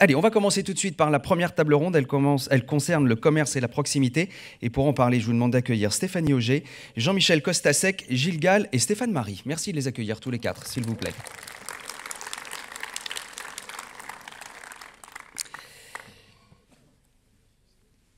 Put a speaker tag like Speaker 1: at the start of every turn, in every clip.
Speaker 1: Allez, on va commencer tout de suite par la première table ronde. Elle concerne le commerce et la proximité. Et pour en parler, je vous demande d'accueillir Stéphanie Auger, Jean-Michel Costasec, Gilles Gall et Stéphane Marie. Merci de les accueillir tous les quatre, s'il vous plaît.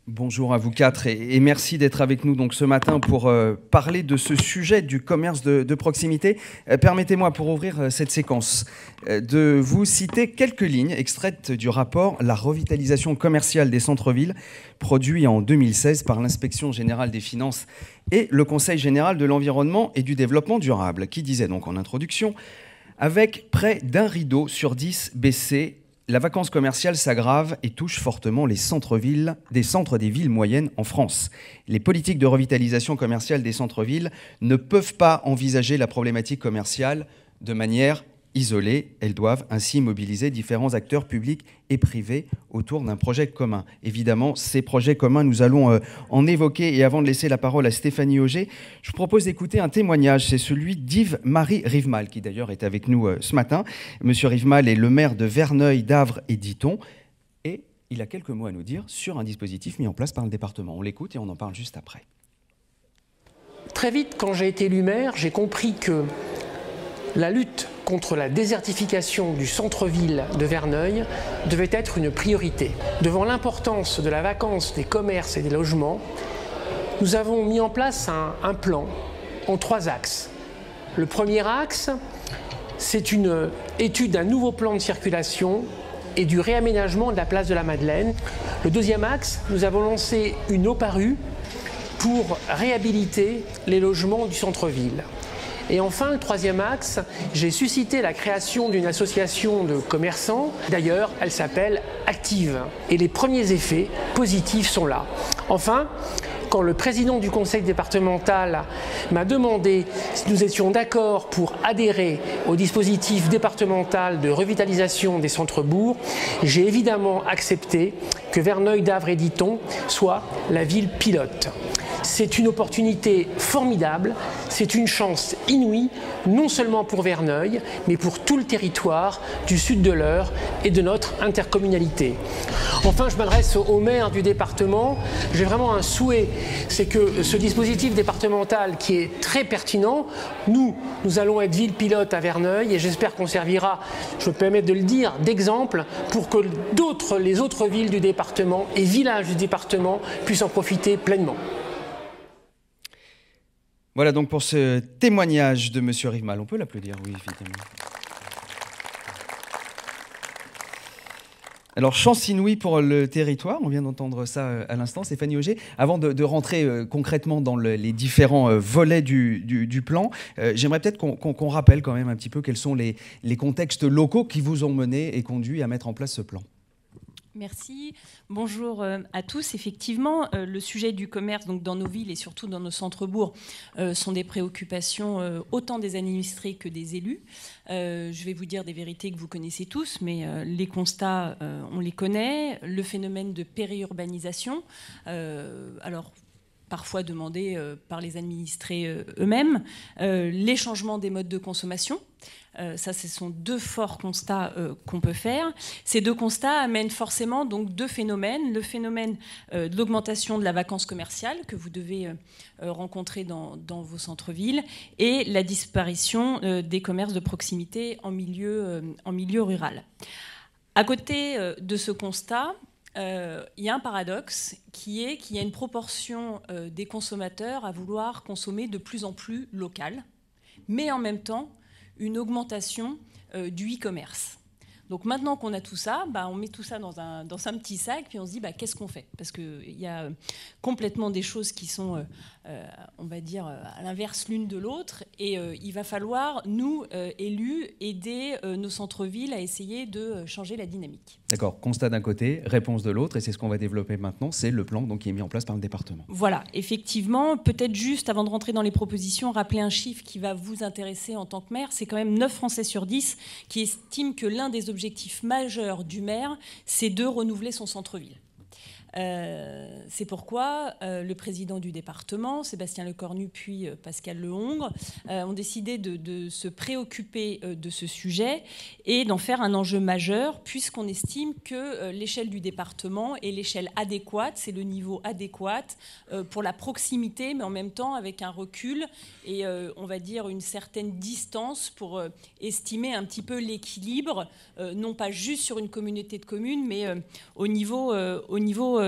Speaker 1: Bonjour à vous quatre et merci d'être avec nous donc ce matin pour parler de ce sujet du commerce de proximité. Permettez-moi, pour ouvrir cette séquence, de vous citer quelques lignes extraites du rapport « La revitalisation commerciale des centres-villes » produit en 2016 par l'Inspection générale des finances et le Conseil général de l'environnement et du développement durable, qui disait donc en introduction « Avec près d'un rideau sur 10 baissé, la vacance commerciale s'aggrave et touche fortement les centres-villes, des centres des villes moyennes en France. Les politiques de revitalisation commerciale des centres-villes ne peuvent pas envisager la problématique commerciale de manière isolée. Elles doivent ainsi mobiliser différents acteurs publics et privés autour d'un projet commun. » Évidemment, ces projets communs, nous allons en évoquer. Et avant de laisser la parole à Stéphanie Auger, je vous propose d'écouter un témoignage. C'est celui d'Yves-Marie Rivemal, qui d'ailleurs est avec nous ce matin. Monsieur Rivemal est le maire de Verneuil, d'Avre et d'Iton. Et il a quelques mots à nous dire sur un dispositif mis en place par le département. On l'écoute et on en parle juste après.
Speaker 2: Très vite, quand j'ai été élu maire, j'ai compris que la lutte contre la désertification du centre-ville de Verneuil devait être une priorité. Devant l'importance de la vacance des commerces et des logements, nous avons mis en place un plan en 3 axes. Le premier axe, c'est une étude d'un nouveau plan de circulation et du réaménagement de la place de la Madeleine. Le deuxième axe, nous avons lancé une OPARU pour réhabiliter les logements du centre-ville. Et enfin, le troisième axe, j'ai suscité la création d'une association de commerçants. D'ailleurs, elle s'appelle Active. Et les premiers effets positifs sont là. Enfin, quand le président du conseil départemental m'a demandé si nous étions d'accord pour adhérer au dispositif départemental de revitalisation des centres-bourgs, j'ai évidemment accepté que Verneuil, d'Avre et d'Iton soit la ville pilote. C'est une opportunité formidable, c'est une chance inouïe, non seulement pour Verneuil, mais pour tout le territoire du sud de l'Eure et de notre intercommunalité. Enfin, je m'adresse au maire du département. J'ai vraiment un souhait, c'est que ce dispositif départemental qui est très pertinent, nous allons être ville pilote à Verneuil et j'espère qu'on servira, je me permets de le dire, d'exemple pour que les autres villes du département et villages du département puissent en profiter pleinement.
Speaker 1: Voilà donc pour ce témoignage de Monsieur Rivemal. On peut l'applaudir, oui, évidemment. Alors, chance inouïe pour le territoire, on vient d'entendre ça à l'instant, Stéphanie Auger. Avant de rentrer concrètement dans les différents volets du plan, j'aimerais peut-être qu'on rappelle quand même un petit peu quels sont les contextes locaux qui vous ont mené et conduit à mettre en place ce plan.
Speaker 3: Merci. Bonjour à tous. Effectivement, le sujet du commerce donc dans nos villes et surtout dans nos centres-bourgs sont des préoccupations autant des administrés que des élus. Je vais vous dire des vérités que vous connaissez tous, mais les constats, on les connaît. Le phénomène de périurbanisation, alors parfois demandé par les administrés eux-mêmes, les changements des modes de consommation. Ça, ce sont 2 forts constats qu'on peut faire. Ces 2 constats amènent forcément donc 2 phénomènes. Le phénomène de l'augmentation de la vacance commerciale que vous devez rencontrer dans vos centres-villes et la disparition des commerces de proximité en milieu rural. À côté de ce constat, il y a un paradoxe qui est qu'il y a une proportion des consommateurs à vouloir consommer de plus en plus local, mais en même temps une augmentation du e-commerce. Donc maintenant qu'on a tout ça, on met tout ça dans un petit sac, puis on se dit qu'est-ce qu'on fait ? Parce qu'il y a complètement des choses qui sont, on va dire, à l'inverse l'une de l'autre. Et il va falloir, nous, élus, aider nos centres-villes à essayer de changer la dynamique.
Speaker 1: D'accord, constat d'un côté, réponse de l'autre, et c'est ce qu'on va développer maintenant, c'est le plan donc, qui est mis en place par le département.
Speaker 3: Voilà, effectivement, peut-être juste avant de rentrer dans les propositions, rappeler un chiffre qui va vous intéresser en tant que maire, c'est quand même 9 Français sur 10 qui estiment que l'un des objectifs majeurs du maire, c'est de renouveler son centre-ville. C'est pourquoi le président du département, Sébastien Lecornu, puis Pascal Lehongre, ont décidé de se préoccuper de ce sujet et d'en faire un enjeu majeur, puisqu'on estime que l'échelle du département est l'échelle adéquate, c'est le niveau adéquat pour la proximité, mais en même temps avec un recul et on va dire une certaine distance pour estimer un petit peu l'équilibre, non pas juste sur une communauté de communes, mais au niveau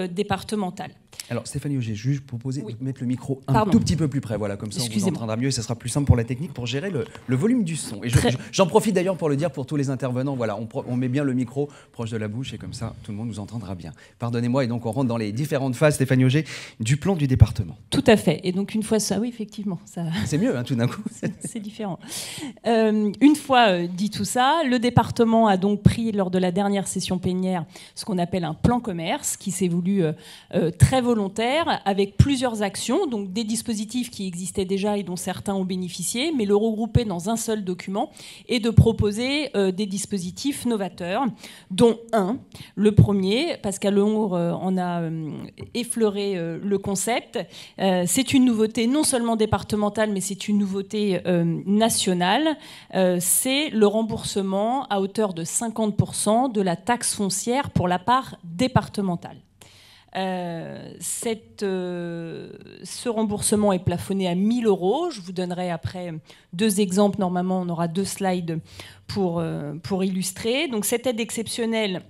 Speaker 3: départemental.
Speaker 1: Alors Stéphanie Auger, je vais vous proposer de mettre le micro tout petit peu plus près, voilà, comme ça on vous entendra mieux et ça sera plus simple pour la technique pour gérer le volume du son. Et j'en profite d'ailleurs pour le dire pour tous les intervenants, voilà, on met bien le micro proche de la bouche et comme ça tout le monde nous entendra bien. Pardonnez-moi, et donc on rentre dans les différentes phases, Stéphanie Auger, du plan du département.
Speaker 3: Tout à fait, et donc une fois ça, oui effectivement. Ça...
Speaker 1: C'est mieux tout d'un coup.
Speaker 3: C'est différent. Une fois dit tout ça, le département a donc pris lors de la dernière session plénière ce qu'on appelle un plan commerce qui s'est voulu très volontaire avec plusieurs actions, donc des dispositifs qui existaient déjà et dont certains ont bénéficié, mais le regrouper dans un seul document et de proposer des dispositifs novateurs, dont le premier, Pascal Lehongre en a effleuré le concept. C'est une nouveauté non seulement départementale, mais c'est une nouveauté nationale. C'est le remboursement à hauteur de 50% de la taxe foncière pour la part départementale. Ce remboursement est plafonné à 1 000 €. Je vous donnerai après 2 exemples. Normalement, on aura 2 slides pour illustrer. Donc, cette aide exceptionnelle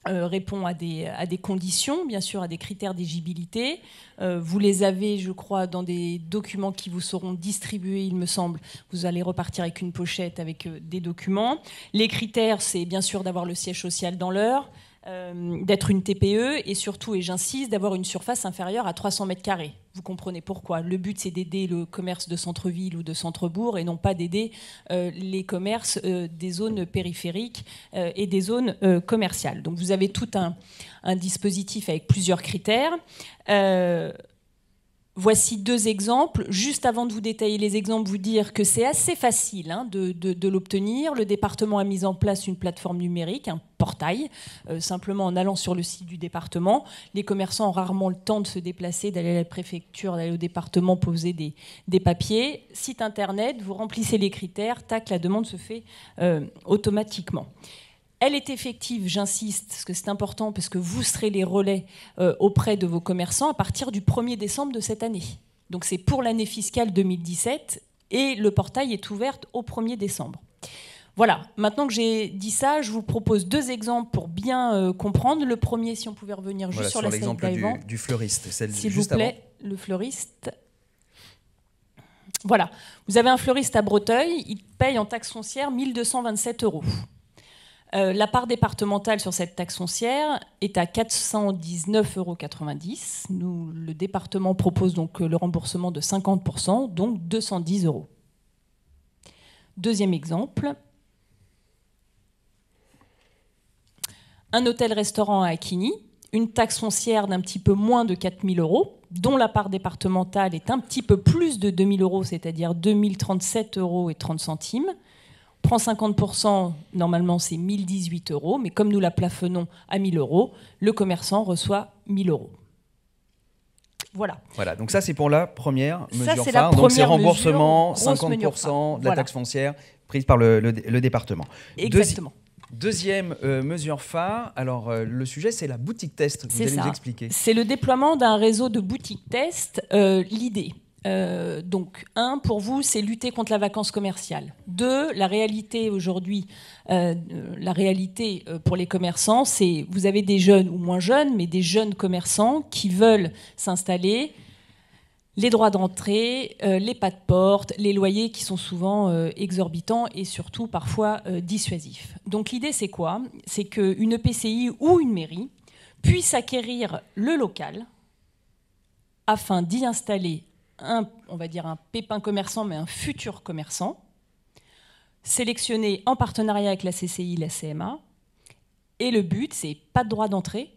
Speaker 3: répond à des conditions, bien sûr, à des critères d'éligibilité. Vous les avez, je crois, dans des documents qui vous seront distribués, il me semble. Vous allez repartir avec une pochette avec des documents. Les critères, c'est bien sûr d'avoir le siège social dans l'heure, d'être une TPE et surtout, et j'insiste, d'avoir une surface inférieure à 300 mètres carrés. Vous comprenez pourquoi. Le but, c'est d'aider le commerce de centre-ville ou de centre-bourg et non pas d'aider les commerces des zones périphériques et des zones commerciales. Donc vous avez tout un dispositif avec plusieurs critères. Voici 2 exemples. Juste avant de vous détailler les exemples, vous dire que c'est assez facile de l'obtenir. Le département a mis en place une plateforme numérique, un portail, simplement en allant sur le site du département. Les commerçants ont rarement le temps de se déplacer, d'aller à la préfecture, d'aller au département, poser des papiers. Site internet, vous remplissez les critères, tac, la demande se fait automatiquement. Elle est effective, j'insiste, parce que c'est important, parce que vous serez les relais auprès de vos commerçants à partir du 1er décembre de cette année. Donc c'est pour l'année fiscale 2017 et le portail est ouvert au 1er décembre. Voilà, maintenant que j'ai dit ça, je vous propose 2 exemples pour bien comprendre. Le premier, si on pouvait revenir juste sur la slide d'avant.
Speaker 1: L'exemple du fleuriste, celle
Speaker 3: s'il
Speaker 1: juste
Speaker 3: vous plaît,
Speaker 1: avant.
Speaker 3: Le fleuriste. Voilà, vous avez un fleuriste à Breteuil, il paye en taxe foncière 1 227 €. La part départementale sur cette taxe foncière est à 419,90 €. Nous, le département propose donc le remboursement de 50%, donc 210 €. Deuxième exemple. Un hôtel-restaurant à Acquigny, une taxe foncière d'un petit peu moins de 4 000 €, dont la part départementale est un petit peu plus de 2 000 €, c'est-à-dire 2 037,30 €. Prend 50%, normalement c'est 1 018 €, mais comme nous la plafonnons à 1 000 €, le commerçant reçoit 1 000 €. Voilà.
Speaker 1: Voilà, donc ça c'est pour la première mesure
Speaker 3: c'est
Speaker 1: phare. Donc c'est remboursement, 50% de la taxe foncière prise par le département.
Speaker 3: Exactement.
Speaker 1: Deuxième mesure phare, alors le sujet c'est la boutique test, vous allez nous expliquer.
Speaker 3: C'est le déploiement d'un réseau de boutiques test. L'idée, donc, 1, pour vous, c'est lutter contre la vacance commerciale. 2, la réalité aujourd'hui, pour les commerçants, c'est vous avez des jeunes ou moins jeunes, mais des jeunes commerçants qui veulent s'installer, les droits d'entrée, les pas de porte, les loyers qui sont souvent exorbitants et surtout parfois dissuasifs. Donc l'idée, c'est quoi? C'est qu'une EPCI ou une mairie puisse acquérir le local afin d'y installer on va dire un pépin commerçant, mais un futur commerçant, sélectionné en partenariat avec la CCI, la CMA. Et le but, c'est pas de droit d'entrée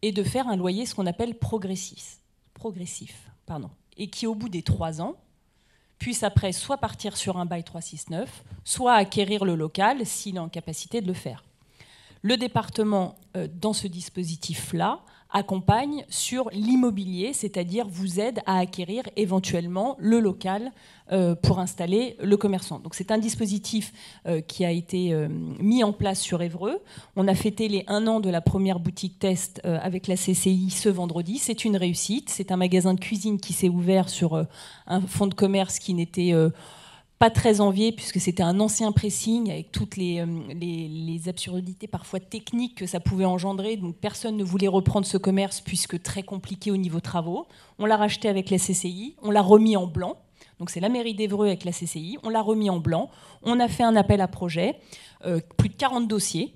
Speaker 3: et de faire un loyer, ce qu'on appelle progressif, et qui, au bout des 3 ans, puisse après soit partir sur un bail 369, soit acquérir le local s'il est en capacité de le faire. Le département, dans ce dispositif-là, accompagne sur l'immobilier, c'est-à-dire vous aide à acquérir éventuellement le local pour installer le commerçant. Donc c'est un dispositif qui a été mis en place sur Évreux. On a fêté les 1 an de la première boutique test avec la CCI ce vendredi. C'est une réussite. C'est un magasin de cuisine qui s'est ouvert sur un fonds de commerce qui n'était pas très envié, puisque c'était un ancien pressing avec toutes les absurdités parfois techniques que ça pouvait engendrer. Donc personne ne voulait reprendre ce commerce puisque très compliqué au niveau travaux. On l'a racheté avec la CCI, on l'a remis en blanc. Donc c'est la mairie d'Évreux avec la CCI, on l'a remis en blanc. On a fait un appel à projet, plus de 40 dossiers.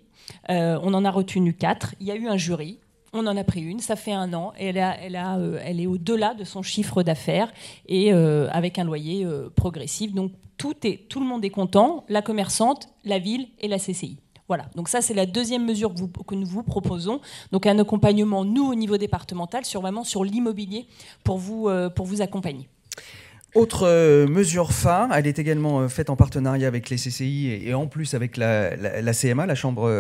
Speaker 3: On en a retenu 4. Il y a eu un jury. On en a pris une, ça fait 1 an, et elle est au-delà de son chiffre d'affaires et avec un loyer progressif. Donc tout le monde est content, la commerçante, la ville et la CCI. Voilà, donc ça c'est la deuxième mesure que nous vous proposons. Donc un accompagnement, nous au niveau départemental, vraiment sur l'immobilier pour vous accompagner.
Speaker 1: Autre mesure phare, elle est également faite en partenariat avec les CCI et en plus avec la CMA, la Chambre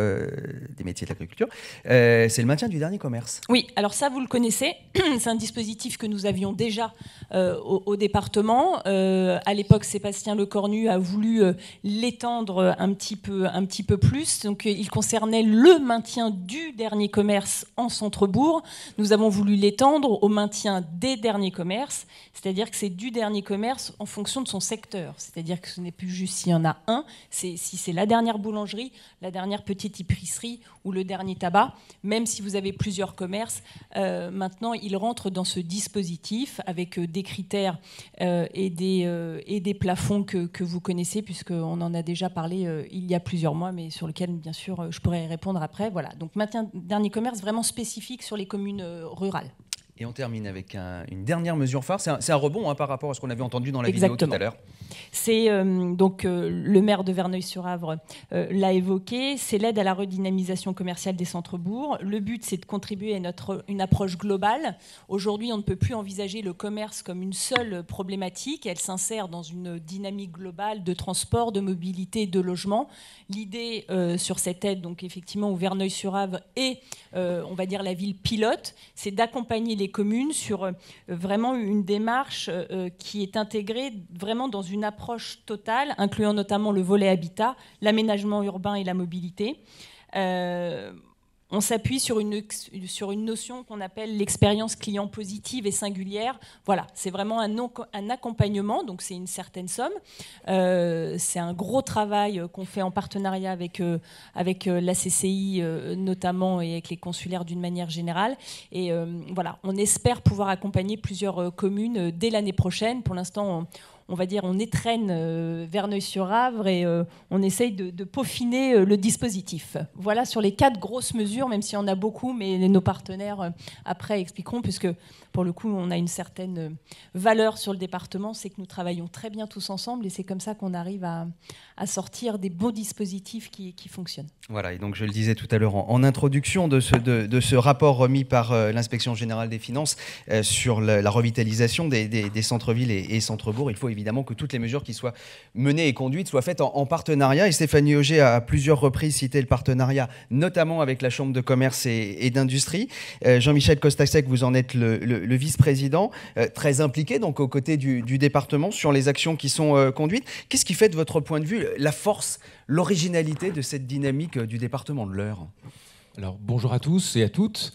Speaker 1: des métiers de l'agriculture, c'est le maintien du dernier commerce.
Speaker 3: Oui, alors ça vous le connaissez, c'est un dispositif que nous avions déjà au département. À l'époque, Sébastien Lecornu a voulu l'étendre un petit peu plus. Donc il concernait le maintien du dernier commerce en centre-bourg. Nous avons voulu l'étendre au maintien des derniers commerces, c'est-à-dire que c'est du dernier commerce en fonction de son secteur. C'est-à-dire que ce n'est plus juste s'il y en a un, si c'est la dernière boulangerie, la dernière petite épicerie ou le dernier tabac, même si vous avez plusieurs commerces, maintenant il rentre dans ce dispositif avec des critères et des plafonds que vous connaissez, puisqu'on en a déjà parlé il y a plusieurs mois, mais sur lequel bien sûr je pourrais répondre après. Voilà. Donc maintien dernier commerce vraiment spécifique sur les communes rurales.
Speaker 1: Et on termine avec une dernière mesure phare. C'est un rebond par rapport à ce qu'on avait entendu dans la vidéo tout à l'heure.
Speaker 3: C'est donc le maire de Verneuil-sur-Avre l'a évoqué, c'est l'aide à la redynamisation commerciale des centres-bourgs. Le but, c'est de contribuer à une approche globale. Aujourd'hui, on ne peut plus envisager le commerce comme une seule problématique. Elle s'insère dans une dynamique globale de transport, de mobilité, de logement. L'idée sur cette aide, donc effectivement, où Verneuil-sur-Avre est, on va dire, la ville pilote, c'est d'accompagner les communes sur vraiment une démarche qui est intégrée vraiment dans une approche totale, incluant notamment le volet habitat, l'aménagement urbain et la mobilité. On s'appuie sur une notion qu'on appelle l'expérience client positive et singulière. Voilà, c'est vraiment un accompagnement, donc c'est une certaine somme. C'est un gros travail qu'on fait en partenariat avec la CCI notamment et avec les consulaires d'une manière générale. Et voilà, on espère pouvoir accompagner plusieurs communes dès l'année prochaine. Pour l'instant, on va dire, on étrenne Verneuil-sur-Avre et on essaye de peaufiner le dispositif. Voilà sur les 4 grosses mesures, même s'il y en a beaucoup, mais nos partenaires après expliqueront, puisque pour le coup, on a une certaine valeur sur le département, c'est que nous travaillons très bien tous ensemble et c'est comme ça qu'on arrive à sortir des beaux dispositifs qui fonctionnent.
Speaker 1: Voilà, et donc je le disais tout à l'heure en introduction de ce rapport remis par l'Inspection générale des finances sur la revitalisation des centres-villes et centres-bourgs. Il faut évidemment que toutes les mesures qui soient menées et conduites soient faites en partenariat. Et Stéphanie Auger a à plusieurs reprises cité le partenariat, notamment avec la Chambre de commerce et d'industrie. Jean-Michel Costasec, vous en êtes le vice-président, très impliqué donc aux côtés du département sur les actions qui sont conduites. Qu'est-ce qui fait de votre point de vue la force, l'originalité de cette dynamique du département de l'Eure?
Speaker 4: Alors bonjour à tous et à toutes.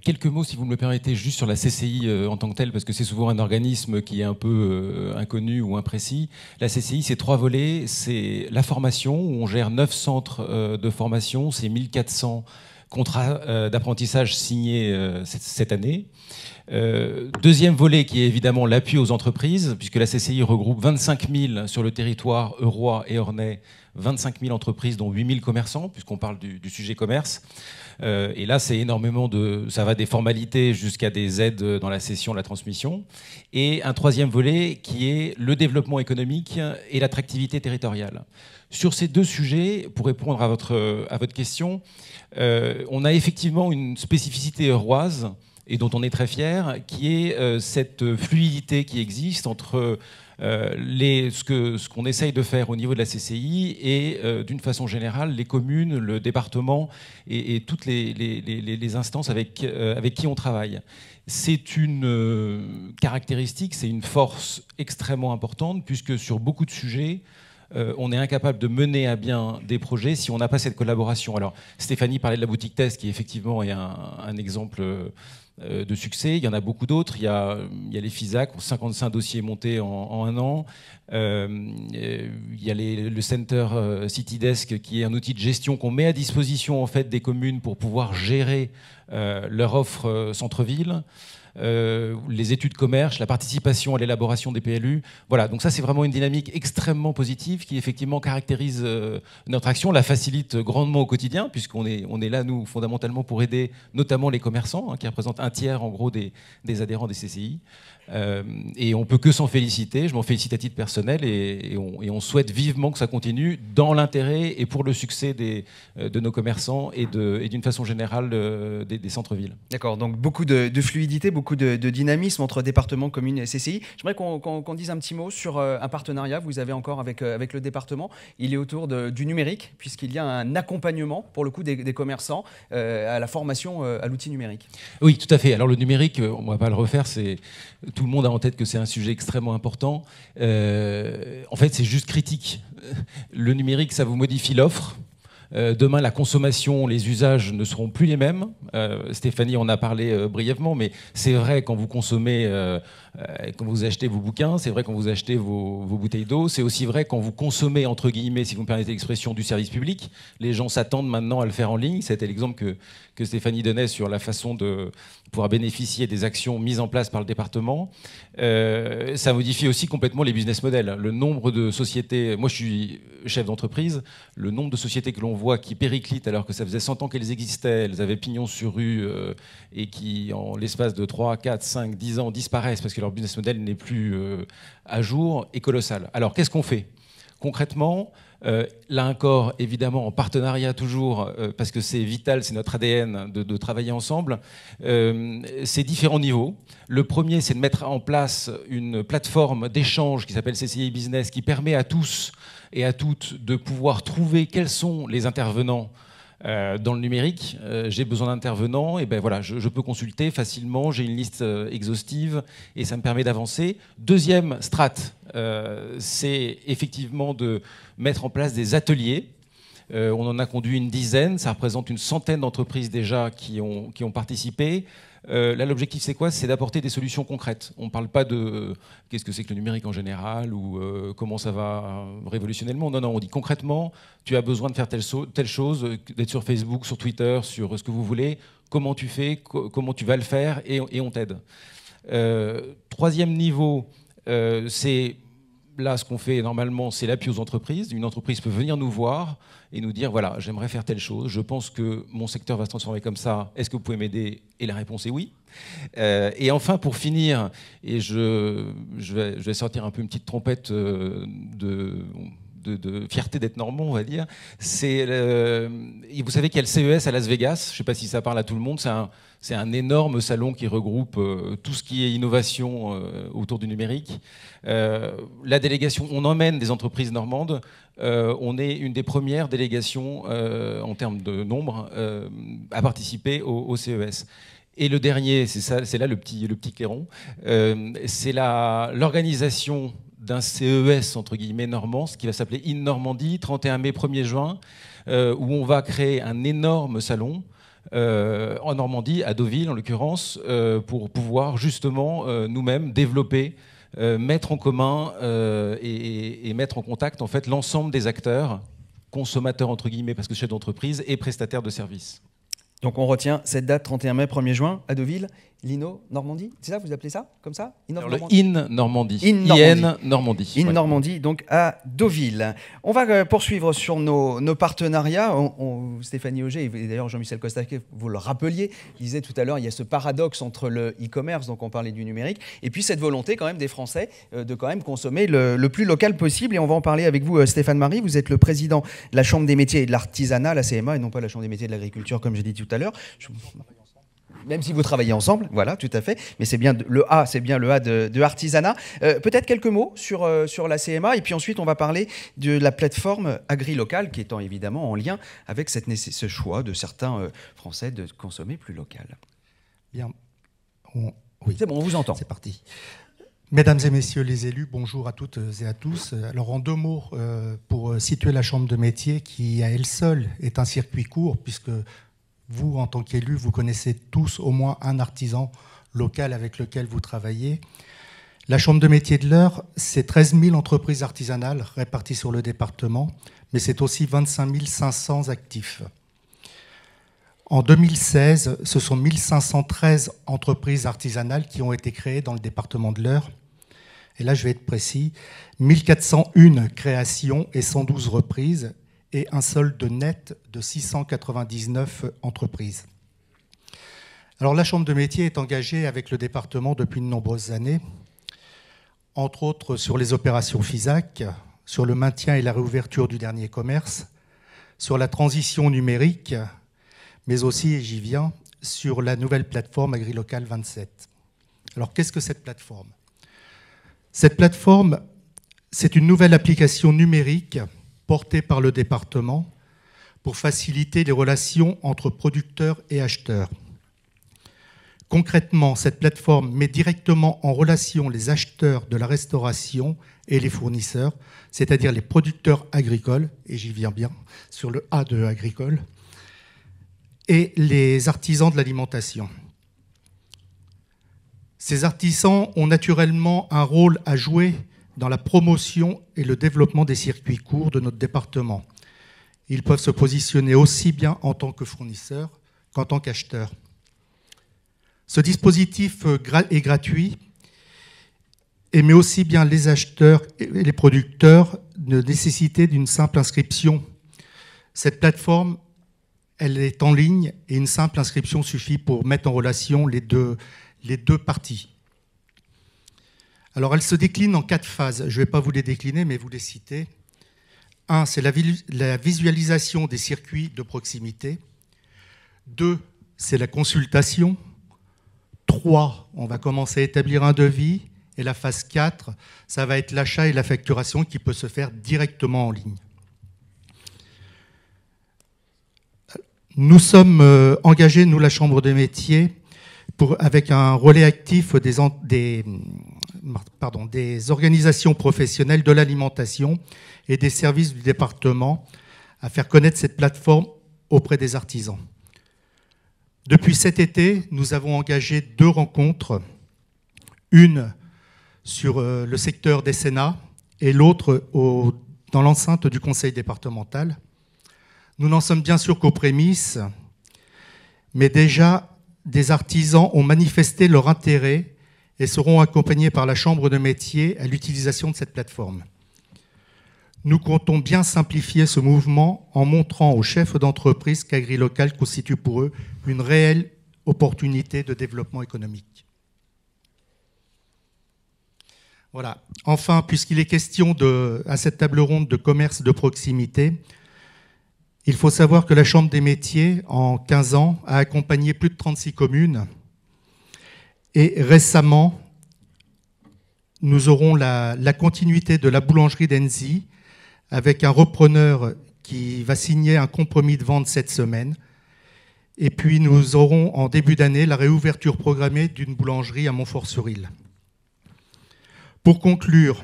Speaker 4: Quelques mots, si vous me le permettez, juste sur la CCI en tant que telle, parce que c'est souvent un organisme qui est un peu inconnu ou imprécis. La CCI, c'est 3 volets. C'est la formation, où on gère 9 centres de formation, c'est 1400 contrats d'apprentissage signés cette année. Deuxième volet qui est évidemment l'appui aux entreprises, puisque la CCI regroupe 25 000 sur le territoire eurois et ornais, 25 000 entreprises, dont 8 000 commerçants, puisqu'on parle du sujet commerce. Et là, c'est énormément ça va des formalités jusqu'à des aides dans la cession, la transmission. Et un troisième volet qui est le développement économique et l'attractivité territoriale. Sur ces 2 sujets, pour répondre à votre question, on a effectivement une spécificité euroise et dont on est très fier, qui est cette fluidité qui existe entre Ce qu'on essaye de faire au niveau de la CCI et d'une façon générale, les communes, le département et toutes les instances avec qui on travaille. C'est une caractéristique, c'est une force extrêmement importante puisque sur beaucoup de sujets, on est incapable de mener à bien des projets si on n'a pas cette collaboration. Alors, Stéphanie parlait de la boutique test, qui effectivement est un exemple de succès. Il y en a beaucoup d'autres. Il y a les FISAC, 55 dossiers montés en un an. Il y a le Center CityDesk, qui est un outil de gestion qu'on met à disposition en fait, des communes pour pouvoir gérer leur offre centre-ville. Les études commerce, la participation à l'élaboration des PLU. Voilà, donc ça c'est vraiment une dynamique extrêmement positive qui effectivement caractérise notre action, la facilite grandement au quotidien puisqu'on est là, nous, fondamentalement pour aider notamment les commerçants, qui représentent un tiers en gros des adhérents des CCI. Et on peut que s'en féliciter, je m'en félicite à titre personnel et on souhaite vivement que ça continue dans l'intérêt et pour le succès de nos commerçants et d'une façon générale des centres-villes.
Speaker 1: D'accord, donc beaucoup de fluidité, beaucoup de dynamisme entre département, communes et CCI. J'aimerais qu'on dise un petit mot sur un partenariat que vous avez encore avec le département. Il est autour du numérique, puisqu'il y a un accompagnement, pour le coup, des commerçants à la formation à l'outil numérique.
Speaker 4: Oui, tout à fait. Alors le numérique, on ne va pas le refaire, tout le monde a en tête que c'est un sujet extrêmement important. En fait, c'est juste critique. Le numérique, ça vous modifie l'offre. Demain, la consommation, les usages ne seront plus les mêmes. Stéphanie en a parlé brièvement, mais c'est vrai quand vous consommez, quand vous achetez vos bouquins, c'est vrai quand vous achetez vos bouteilles d'eau, c'est aussi vrai quand vous consommez, entre guillemets, si vous me permettez l'expression, du service public. Les gens s'attendent maintenant à le faire en ligne. C'était l'exemple que Stéphanie donnait sur la façon de pouvoir bénéficier des actions mises en place par le département. Ça modifie aussi complètement les business models. Le nombre de sociétés, moi je suis chef d'entreprise, le nombre de sociétés que l'on voit qui périclitent alors que ça faisait 100 ans qu'elles existaient, elles avaient pignon sur rue et qui, en l'espace de 3, 4, 5, 10 ans, disparaissent parce que leur business model n'est plus à jour, est colossal. Alors, qu'est-ce qu'on fait ? Concrètement, là encore, évidemment, en partenariat toujours, parce que c'est vital, c'est notre ADN de travailler ensemble, c'est différents niveaux. Le premier, c'est de mettre en place une plateforme d'échange qui s'appelle CCI Business, qui permet à tous et à toutes de pouvoir trouver quels sont les intervenants dans le numérique. J'ai besoin d'intervenants, et ben voilà, je peux consulter facilement, j'ai une liste exhaustive et ça me permet d'avancer. Deuxième strate, c'est effectivement de mettre en place des ateliers. On en a conduit une dizaine, ça représente une centaine d'entreprises déjà qui ont participé. Là, l'objectif, c'est quoi ? C'est d'apporter des solutions concrètes. On ne parle pas de qu'est-ce que c'est que le numérique en général ou comment ça va révolutionner le monde. Non, on dit concrètement, tu as besoin de faire telle chose, d'être sur Facebook, sur Twitter, sur ce que vous voulez. Comment tu fais, comment tu vas le faire et on t'aide. Troisième niveau, c'est... Là, ce qu'on fait normalement, c'est l'appui aux entreprises. Une entreprise peut venir nous voir et nous dire, voilà, j'aimerais faire telle chose, je pense que mon secteur va se transformer comme ça, est-ce que vous pouvez m'aider ? Et la réponse est oui. Et enfin, pour finir, et je vais sortir un peu une petite trompette de fierté d'être normand, on va dire, c'est vous savez qu'il y a le CES à Las Vegas, je ne sais pas si ça parle à tout le monde, c'est un énorme salon qui regroupe tout ce qui est innovation autour du numérique. La délégation, on emmène des entreprises normandes, on est une des premières délégations en termes de nombre à participer au CES. Et le dernier, c'est là le petit clairon, c'est l'organisation d'un CES, entre guillemets, normand, ce qui va s'appeler In Normandie, 31 mai, 1er juin, où on va créer un énorme salon en Normandie, à Deauville en l'occurrence, pour pouvoir justement nous-mêmes développer, mettre en commun et mettre en contact en fait, l'ensemble des acteurs, consommateurs entre guillemets, parce que chef d'entreprise, et prestataires de services.
Speaker 1: Donc on retient cette date, 31 mai, 1er juin, à Deauville. L'INO Normandie, c'est ça, vous appelez ça comme ça?
Speaker 4: Le IN Normandie. IN Normandie.
Speaker 1: IN Normandie, donc à Deauville. On va poursuivre sur nos partenariats. Stéphanie Auger, et d'ailleurs Jean-Michel Costaquet, vous le rappeliez, disait tout à l'heure, il y a ce paradoxe entre le e-commerce, donc on parlait du numérique, et puis cette volonté quand même des Français de quand même consommer le plus local possible. Et on va en parler avec vous, Stéphane Marie. Vous êtes le président de la Chambre des métiers et de l'artisanat, la CMA, et non pas la Chambre des métiers et de l'agriculture, comme j'ai dit tout à l'heure. Même si vous travaillez ensemble, voilà, tout à fait. Mais c'est bien le A, c'est bien le A de artisanat. Peut-être quelques mots sur la CMA, et puis ensuite on va parler de la plateforme AgriLocal, qui étant évidemment en lien avec ce choix de certains Français de consommer plus local.
Speaker 5: Bien, oui.
Speaker 1: C'est bon, on vous entend.
Speaker 5: C'est parti. Mesdames et messieurs les élus, bonjour à toutes et à tous. Alors en 2 mots, pour situer la Chambre de métier, qui à elle seule est un circuit court, puisque vous, en tant qu'élus, vous connaissez tous au moins un artisan local avec lequel vous travaillez. La Chambre de métier de l'Eure, c'est 13 000 entreprises artisanales réparties sur le département, mais c'est aussi 25 500 actifs. En 2016, ce sont 1513 entreprises artisanales qui ont été créées dans le département de l'Eure. Et là, je vais être précis, 1401 créations et 112 reprises, et un solde net de 699 entreprises. Alors, la Chambre de métier est engagée avec le département depuis de nombreuses années, entre autres sur les opérations FISAC, sur le maintien et la réouverture du dernier commerce, sur la transition numérique, mais aussi, et j'y viens, sur la nouvelle plateforme AgriLocal 27. Alors, qu'est-ce que cette plateforme ? Cette plateforme, c'est une nouvelle application numérique portée par le département pour faciliter les relations entre producteurs et acheteurs. Concrètement, cette plateforme met directement en relation les acheteurs de la restauration et les fournisseurs, c'est-à-dire les producteurs agricoles, et j'y viens bien, sur le A de agricole, et les artisans de l'alimentation. Ces artisans ont naturellement un rôle à jouer dans la promotion et le développement des circuits courts de notre département. Ils peuvent se positionner aussi bien en tant que fournisseurs qu'en tant qu'acheteurs. Ce dispositif est gratuit et met aussi bien les acheteurs et les producteurs de nécessité d'une simple inscription. Cette plateforme, elle est en ligne et une simple inscription suffit pour mettre en relation les deux parties. Alors, elle se décline en 4 phases. Je ne vais pas vous les décliner, mais vous les citer. 1, c'est la visualisation des circuits de proximité. 2, c'est la consultation. 3, on va commencer à établir un devis. Et la phase 4, ça va être l'achat et la facturation qui peut se faire directement en ligne. Nous sommes engagés, nous, la Chambre des métiers, avec un relais actif des organisations professionnelles de l'alimentation et des services du département à faire connaître cette plateforme auprès des artisans. Depuis cet été, nous avons engagé 2 rencontres, une sur le secteur des Sénats et l'autre dans l'enceinte du conseil départemental. Nous n'en sommes bien sûr qu'aux prémices, mais déjà des artisans ont manifesté leur intérêt et seront accompagnés par la Chambre de métier à l'utilisation de cette plateforme. Nous comptons bien simplifier ce mouvement en montrant aux chefs d'entreprise qu'AgriLocal constitue pour eux une réelle opportunité de développement économique. Voilà. Enfin, puisqu'il est question à cette table ronde de commerce de proximité, il faut savoir que la Chambre des métiers, en 15 ans, a accompagné plus de 36 communes. Et récemment, nous aurons la continuité de la boulangerie d'Enzy avec un repreneur qui va signer un compromis de vente cette semaine. Et puis nous aurons en début d'année la réouverture programmée d'une boulangerie à Montfort-sur-Île. Pour conclure,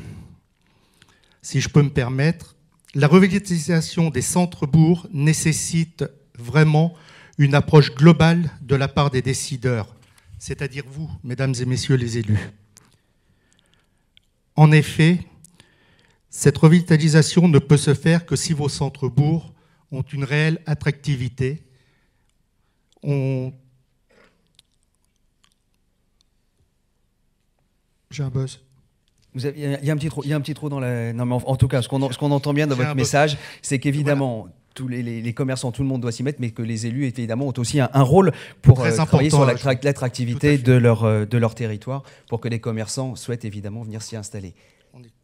Speaker 5: si je peux me permettre, la revitalisation des centres-bourgs nécessite vraiment une approche globale de la part des décideurs, c'est-à-dire vous, mesdames et messieurs les élus. En effet, cette revitalisation ne peut se faire que si vos centres-bourgs ont une réelle attractivité. J'ai un buzz.
Speaker 1: Il y a un petit trou dans la... Non, mais en tout cas, ce qu'on entend bien dans votre message, c'est qu'évidemment, voilà, tous les commerçants, tout le monde doit s'y mettre, mais que les élus, évidemment, ont aussi un rôle pour travailler sur l'attractivité de leur territoire, pour que les commerçants souhaitent évidemment venir s'y installer.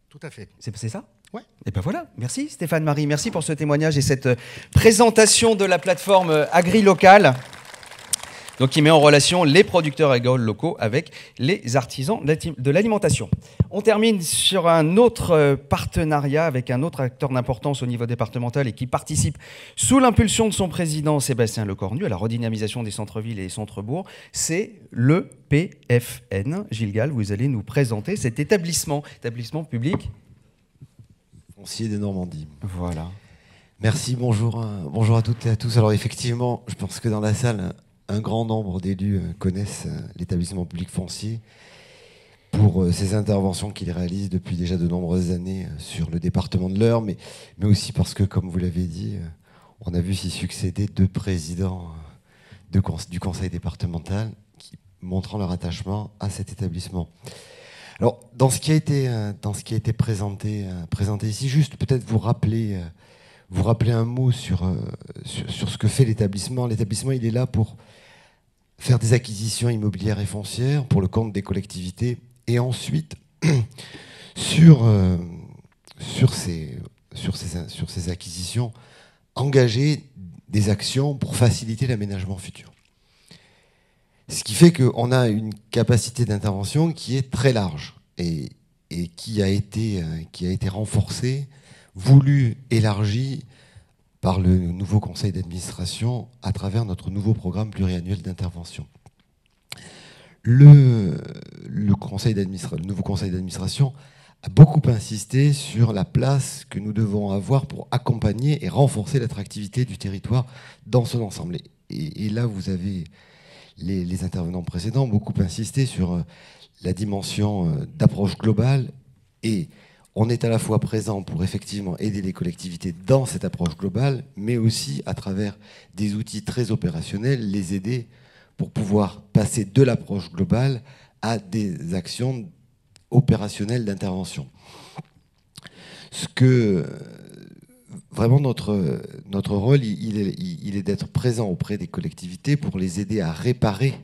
Speaker 5: Tout à fait.
Speaker 1: C'est ça ?
Speaker 5: Ouais.
Speaker 1: Et ben voilà, merci Stéphane-Marie, merci pour ce témoignage et cette présentation de la plateforme AgriLocal. Donc qui met en relation les producteurs agricoles locaux avec les artisans de l'alimentation. On termine sur un autre partenariat avec un autre acteur d'importance au niveau départemental et qui participe sous l'impulsion de son président Sébastien Lecornu à la redynamisation des centres-villes et des centres-bourgs. C'est le PFN. Gilles Gall, vous allez nous présenter cet établissement public
Speaker 6: foncier de Normandie.
Speaker 1: Voilà.
Speaker 6: Merci, bonjour à toutes et à tous. Alors effectivement, je pense que dans la salle, un grand nombre d'élus connaissent l'établissement public foncier pour ses interventions qu'il réalise depuis déjà de nombreuses années sur le département de l'Eure, mais aussi parce que, comme vous l'avez dit, on a vu s'y succéder 2 présidents du conseil départemental montrant leur attachement à cet établissement. Alors, dans ce qui a été présenté ici, juste peut-être vous rappeler un mot sur ce que fait l'établissement. L'établissement, il est là pour faire des acquisitions immobilières et foncières pour le compte des collectivités et ensuite sur ces acquisitions, engager des actions pour faciliter l'aménagement futur. Ce qui fait qu'on a une capacité d'intervention qui est très large et qui a été renforcée, voulue, élargie par le nouveau conseil d'administration à travers notre nouveau programme pluriannuel d'intervention. Le nouveau conseil d'administration a beaucoup insisté sur la place que nous devons avoir pour accompagner et renforcer l'attractivité du territoire dans son ensemble. Et là, vous avez les intervenants précédents ont beaucoup insisté sur la dimension d'approche globale, et on est à la fois présent pour effectivement aider les collectivités dans cette approche globale, mais aussi à travers des outils très opérationnels, les aider pour pouvoir passer de l'approche globale à des actions opérationnelles d'intervention. Ce que vraiment notre rôle, il est d'être présent auprès des collectivités pour les aider à réparer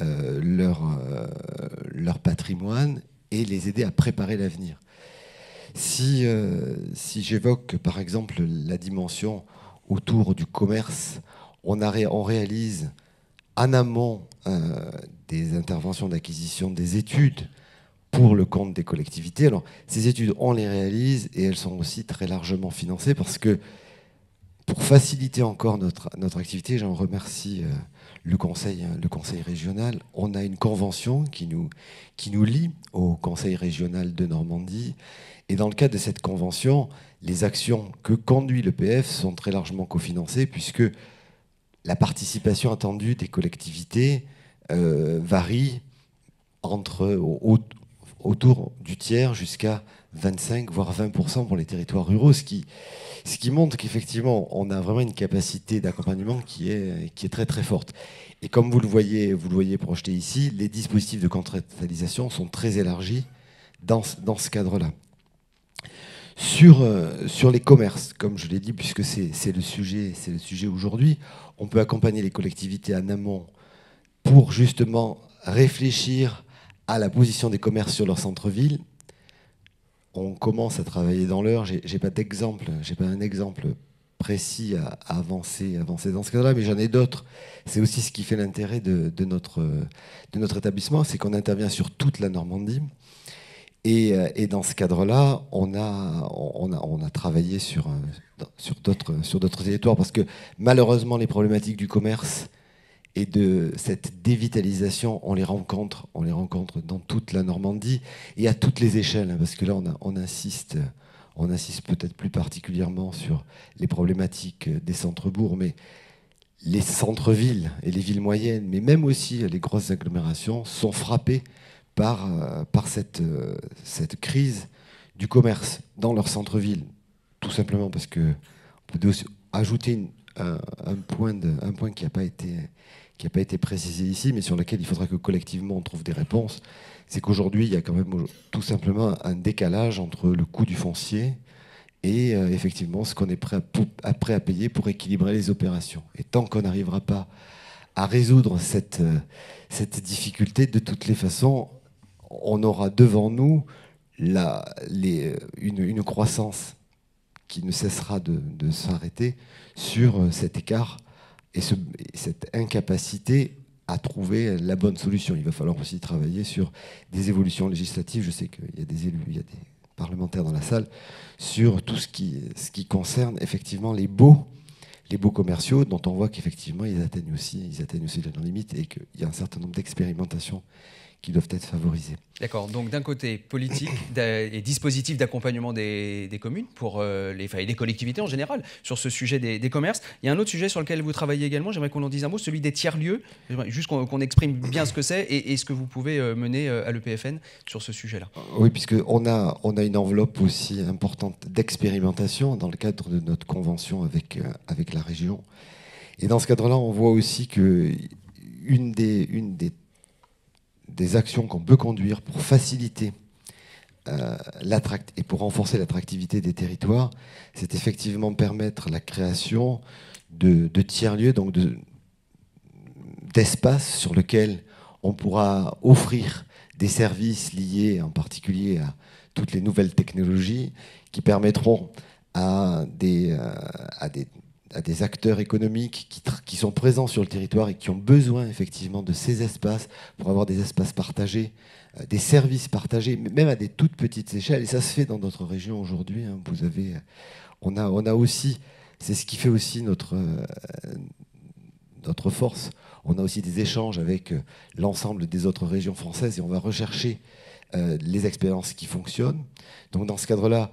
Speaker 6: leur patrimoine et les aider à préparer l'avenir. Si j'évoque par exemple la dimension autour du commerce, on réalise en amont des interventions d'acquisition, des études pour le compte des collectivités. Alors, ces études, on les réalise et elles sont aussi très largement financées parce que pour faciliter encore notre activité, j'en remercie le conseil régional, on a une convention qui nous lie au conseil régional de Normandie. Et dans le cadre de cette convention, les actions que conduit l'EPF sont très largement cofinancées puisque la participation attendue des collectivités varie autour du tiers jusqu'à 25 voire 20% pour les territoires ruraux, ce qui montre qu'effectivement on a vraiment une capacité d'accompagnement qui est très très forte. Et comme vous le voyez projeté ici, les dispositifs de contractualisation sont très élargis dans ce cadre-là. Sur les commerces, comme je l'ai dit, puisque c'est le sujet aujourd'hui, on peut accompagner les collectivités en amont pour justement réfléchir à la position des commerces sur leur centre-ville. On commence à travailler dans l'Eure. J'ai pas un exemple précis à avancer dans ce cadre-là, mais j'en ai d'autres. C'est aussi ce qui fait l'intérêt de notre établissement, c'est qu'on intervient sur toute la Normandie. Et dans ce cadre-là, on a travaillé sur d'autres territoires, parce que malheureusement, les problématiques du commerce et de cette dévitalisation, on les rencontre dans toute la Normandie et à toutes les échelles, parce que là, on insiste peut-être plus particulièrement sur les problématiques des centres-bourgs, mais les centres-villes et les villes moyennes, mais même aussi les grosses agglomérations, sont frappées par cette crise du commerce dans leur centre-ville, tout simplement parce que on peut ajouter un point qui n'a pas été précisé ici, mais sur lequel il faudra que collectivement on trouve des réponses. C'est qu'aujourd'hui, il y a quand même tout simplement un décalage entre le coût du foncier et effectivement ce qu'on est prêt à payer pour équilibrer les opérations. Et tant qu'on n'arrivera pas à résoudre cette difficulté, de toutes les façons, on aura devant nous une croissance qui ne cessera de s'arrêter sur cet écart et cette incapacité à trouver la bonne solution. Il va falloir aussi travailler sur des évolutions législatives. Je sais qu'il y a des élus, il y a des parlementaires dans la salle, sur tout ce qui concerne effectivement les baux commerciaux, dont on voit qu'effectivement ils atteignent aussi leurs limites et qu'il y a un certain nombre d'expérimentations qui doivent être favorisées.
Speaker 1: D'accord, donc d'un côté, politique et dispositifs d'accompagnement des communes pour et des collectivités en général sur ce sujet des commerces. Il y a un autre sujet sur lequel vous travaillez également, j'aimerais qu'on en dise un mot, celui des tiers-lieux. J'aimerais juste qu'on exprime bien ce que c'est et ce que vous pouvez mener à l'EPFN sur ce sujet-là.
Speaker 6: Oui, puisqu'on a une enveloppe aussi importante d'expérimentation dans le cadre de notre convention avec la région. Et dans ce cadre-là, on voit aussi qu'une des actions qu'on peut conduire pour faciliter et pour renforcer l'attractivité des territoires, c'est effectivement permettre la création de tiers-lieux, donc d'espaces sur lesquels on pourra offrir des services liés en particulier à toutes les nouvelles technologies qui permettront à des acteurs économiques qui sont présents sur le territoire et qui ont besoin effectivement de ces espaces pour avoir des espaces partagés, des services partagés, même à des toutes petites échelles. Et ça se fait dans notre région aujourd'hui. Hein. On a aussi, c'est ce qui fait aussi notre force. On a aussi des échanges avec l'ensemble des autres régions françaises et on va rechercher les expériences qui fonctionnent. Donc dans ce cadre-là,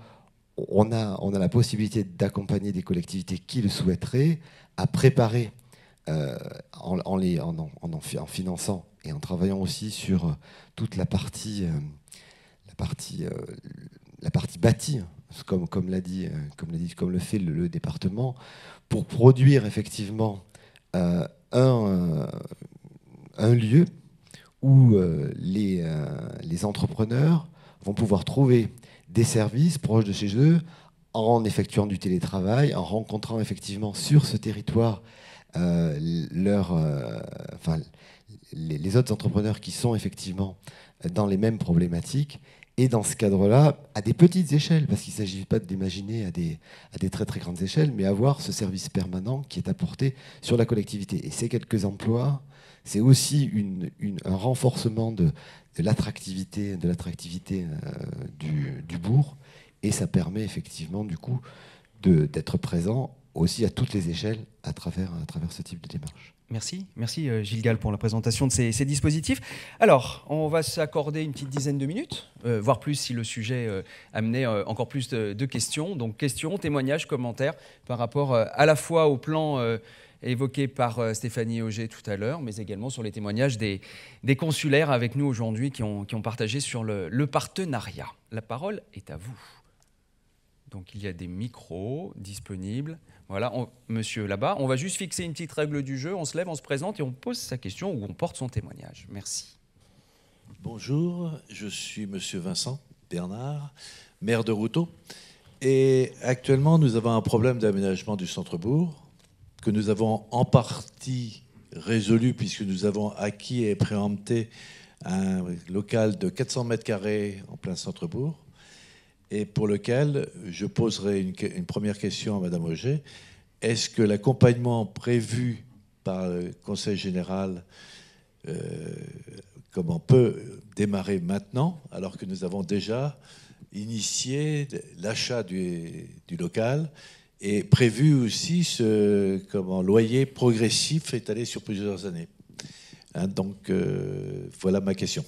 Speaker 6: on a la possibilité d'accompagner des collectivités qui le souhaiteraient à préparer en finançant et en travaillant aussi sur toute la partie bâtie, comme le fait le département, pour produire effectivement un lieu où les entrepreneurs vont pouvoir trouver des services proches de chez eux, en effectuant du télétravail, en rencontrant effectivement sur ce territoire les autres entrepreneurs qui sont effectivement dans les mêmes problématiques. Et dans ce cadre-là, à des petites échelles, parce qu'il ne s'agit pas de l'imaginer à des très très grandes échelles, mais avoir ce service permanent qui est apporté sur la collectivité. Et ces quelques emplois, c'est aussi un renforcement de l'attractivité du bourg, et ça permet effectivement du coup d'être présent aussi à toutes les échelles à travers ce type de démarche.
Speaker 1: Merci Gilles Gall pour la présentation de ces dispositifs. Alors, on va s'accorder une petite dizaine de minutes, voire plus si le sujet amenait encore plus de questions. Donc questions, témoignages, commentaires par rapport à la fois au plan évoqué par Stéphanie Auger tout à l'heure, mais également sur les témoignages des consulaires avec nous aujourd'hui qui ont partagé sur le partenariat. La parole est à vous. Donc il y a des micros disponibles. Voilà, monsieur là-bas, on va juste fixer une petite règle du jeu, on se lève, on se présente et on pose sa question ou on porte son témoignage. Merci.
Speaker 7: Bonjour, je suis monsieur Vincent Bernard, maire de Routot. Et actuellement, nous avons un problème d'aménagement du centre-bourg que nous avons en partie résolu puisque nous avons acquis et préempté un local de 400 mètres carrés en plein centre-bourg, et pour lequel je poserai une première question à Madame Auger. Est-ce que l'accompagnement prévu par le Conseil général peut démarrer maintenant, alors que nous avons déjà initié l'achat du local et prévu aussi ce loyer progressif étalé sur plusieurs années. Hein, donc voilà ma question.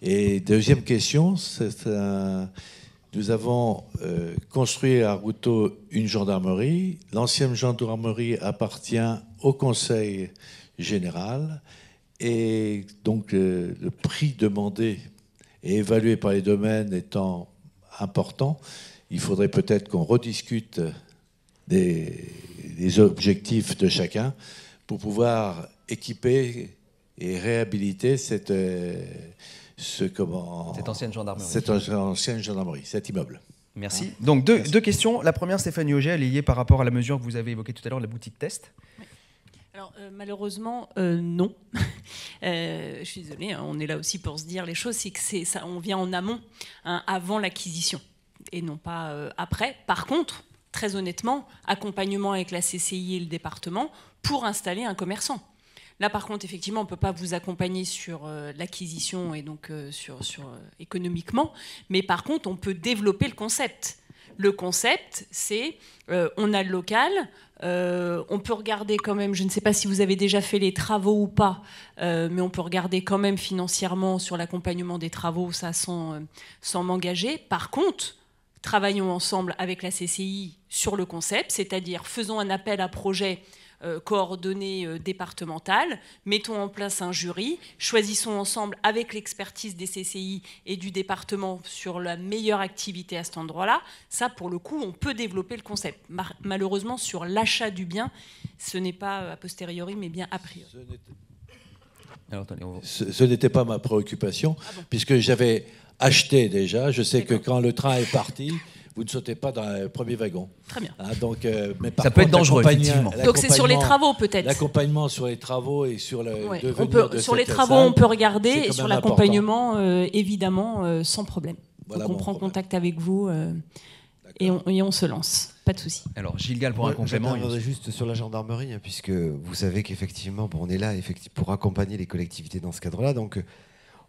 Speaker 7: Et deuxième question, nous avons construit à Routot une gendarmerie. L'ancienne gendarmerie appartient au Conseil général. Et donc le prix demandé et évalué par les domaines étant important, il faudrait peut-être qu'on rediscute des objectifs de chacun pour pouvoir équiper et réhabiliter cette ancienne gendarmerie, cet immeuble.
Speaker 1: Merci. Donc deux questions. La première, Stéphanie Auger, elle est liée par rapport à la mesure que vous avez évoquée tout à l'heure, la boutique test.
Speaker 3: Oui. Alors malheureusement, non. Je suis désolée, on est là aussi pour se dire les choses, c'est que ça, on vient en amont, hein, avant l'acquisition, et non pas après. Par contre, très honnêtement, accompagnement avec la CCI et le département pour installer un commerçant. Là, par contre, effectivement, on ne peut pas vous accompagner sur l'acquisition et donc économiquement, mais par contre, on peut développer le concept. Le concept, c'est on a le local, on peut regarder quand même, je ne sais pas si vous avez déjà fait les travaux ou pas, mais on peut regarder quand même financièrement sur l'accompagnement des travaux, ça sans m'engager. Par contre, travaillons ensemble avec la CCI sur le concept, c'est-à-dire faisons un appel à projet coordonnées départementales, mettons en place un jury, choisissons ensemble avec l'expertise des CCI et du département sur la meilleure activité à cet endroit-là. Ça, pour le coup, on peut développer le concept. Malheureusement, sur l'achat du bien, ce n'est pas a posteriori, mais bien a priori.
Speaker 7: Ce n'était pas ma préoccupation, puisque j'avais acheté déjà. Je sais que quand le train est parti, vous ne sautez pas dans le premier wagon.
Speaker 3: Très bien.
Speaker 7: Hein, donc, mais par
Speaker 1: ça peut être dangereux, effectivement.
Speaker 3: Donc c'est sur les travaux, peut-être.
Speaker 7: L'accompagnement sur les travaux et sur le
Speaker 3: sur les travaux, on peut regarder, et sur l'accompagnement, évidemment, sans problème. Voilà, donc on prend contact avec vous et on se lance. Pas de souci.
Speaker 1: Alors, Gilles Gall, pour un complément.
Speaker 6: Je reviendrai juste sur la gendarmerie, hein, puisque vous savez qu'effectivement, on est là pour accompagner les collectivités dans ce cadre-là. Donc,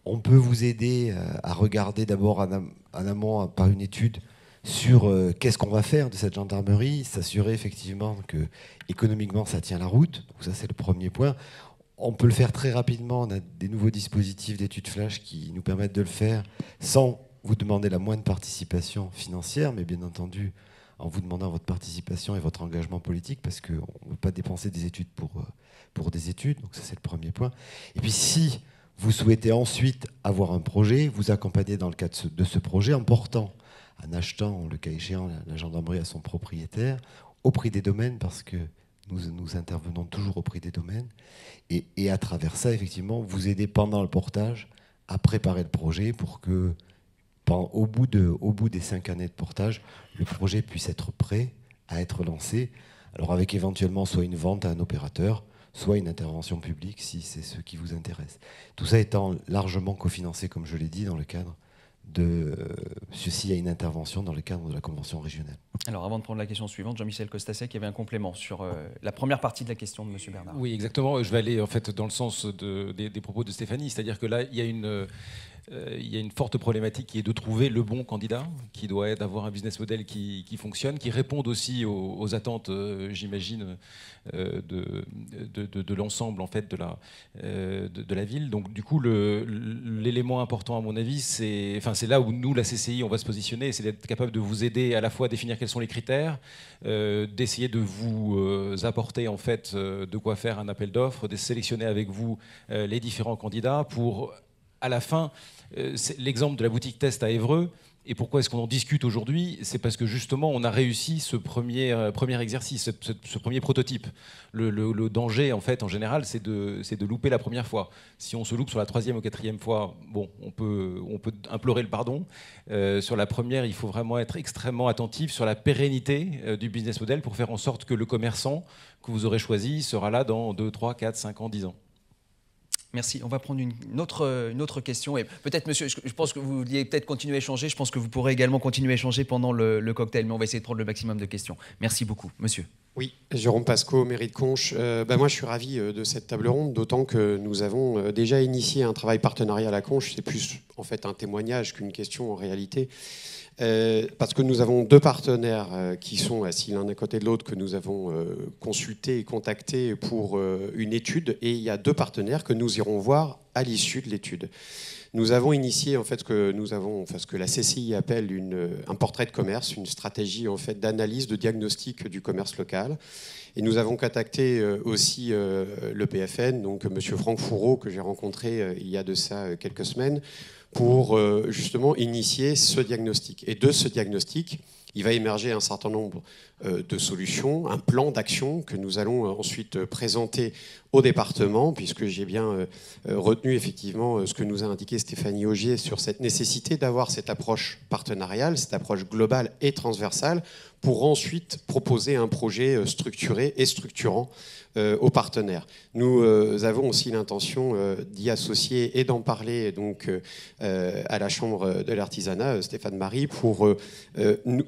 Speaker 6: on peut vous aider à regarder d'abord en amont par une étude sur qu'est-ce qu'on va faire de cette gendarmerie, s'assurer effectivement que économiquement ça tient la route. Donc ça, c'est le premier point. On peut le faire très rapidement. On a des nouveaux dispositifs d'études flash qui nous permettent de le faire sans vous demander la moindre participation financière, mais bien entendu en vous demandant votre participation et votre engagement politique, parce qu'on ne veut pas dépenser des études pour des études. Donc ça, c'est le premier point. Et puis si vous souhaitez ensuite avoir un projet, vous accompagner dans le cadre de ce projet en achetant, le cas échéant, la gendarmerie à son propriétaire, au prix des domaines, parce que nous intervenons toujours au prix des domaines, et à travers ça, effectivement, vous aider pendant le portage à préparer le projet pour que, au bout des 5 années de portage, le projet puisse être prêt à être lancé, alors avec éventuellement soit une vente à un opérateur, soit une intervention publique, si c'est ce qui vous intéresse. Tout ça étant largement cofinancé, comme je l'ai dit, dans le cadre s'il y a une intervention dans le cadre de la convention régionale.
Speaker 1: Alors, avant de prendre la question suivante, Jean-Michel Costasec, il y avait un complément sur la première partie de la question de M. Bernard.
Speaker 4: Oui, exactement. Je vais aller en fait dans le sens des propos de Stéphanie, c'est-à-dire que là, il y a une forte problématique qui est de trouver le bon candidat, qui doit être d'avoir un business model qui fonctionne, qui réponde aussi aux attentes, j'imagine, de l'ensemble en fait de la ville. Donc du coup, l'élément important à mon avis, c'est là où nous, la CCI, on va se positionner, c'est d'être capable de vous aider à la fois à définir quels sont les critères, d'essayer de vous apporter en fait de quoi faire un appel d'offres, de sélectionner avec vous les différents candidats pour à la fin, l'exemple de la boutique test à Évreux, et pourquoi est-ce qu'on en discute aujourd'hui? C'est parce que justement, on a réussi ce premier exercice, ce premier prototype. Le danger, en fait, en général, c'est de louper la première fois. Si on se loupe sur la 3e ou 4e fois, bon, on peut implorer le pardon. Sur la première, il faut vraiment être extrêmement attentif sur la pérennité du business model pour faire en sorte que le commerçant que vous aurez choisi sera là dans 2, 3, 4, 5 ans, 10 ans.
Speaker 1: Merci. On va prendre une autre question. Et peut-être, monsieur, je pense que vous vouliez peut-être continuer à échanger. Je pense que vous pourrez également continuer à échanger pendant le cocktail. Mais on va essayer de prendre le maximum de questions. Merci beaucoup. Monsieur.
Speaker 8: Oui, Jérôme Pasco, mairie de Conches. Moi, je suis ravi de cette table ronde, d'autant que nous avons déjà initié un travail partenarial à Conches. C'est plus, en fait, un témoignage qu'une question en réalité. Parce que nous avons 2 partenaires qui sont assis l'un à côté de l'autre, que nous avons consultés et contactés pour une étude, et il y a 2 partenaires que nous irons voir à l'issue de l'étude. Nous avons initié en fait ce que la CCI appelle un portrait de commerce, une stratégie en fait d'analyse, de diagnostic du commerce local. Et nous avons contacté aussi le PFN, donc Monsieur Franck Fourreau, que j'ai rencontré il y a de ça quelques semaines, pour justement initier ce diagnostic. Et de ce diagnostic, il va émerger un certain nombre de solutions, un plan d'action que nous allons ensuite présenter au département, puisque j'ai bien retenu effectivement ce que nous a indiqué Stéphanie Augier sur cette nécessité d'avoir cette approche partenariale, cette approche globale et transversale pour ensuite proposer un projet structuré et structurant aux partenaires. Nous avons aussi l'intention d'y associer et d'en parler donc, à la Chambre de l'Artisanat, Stéphane Marie, pour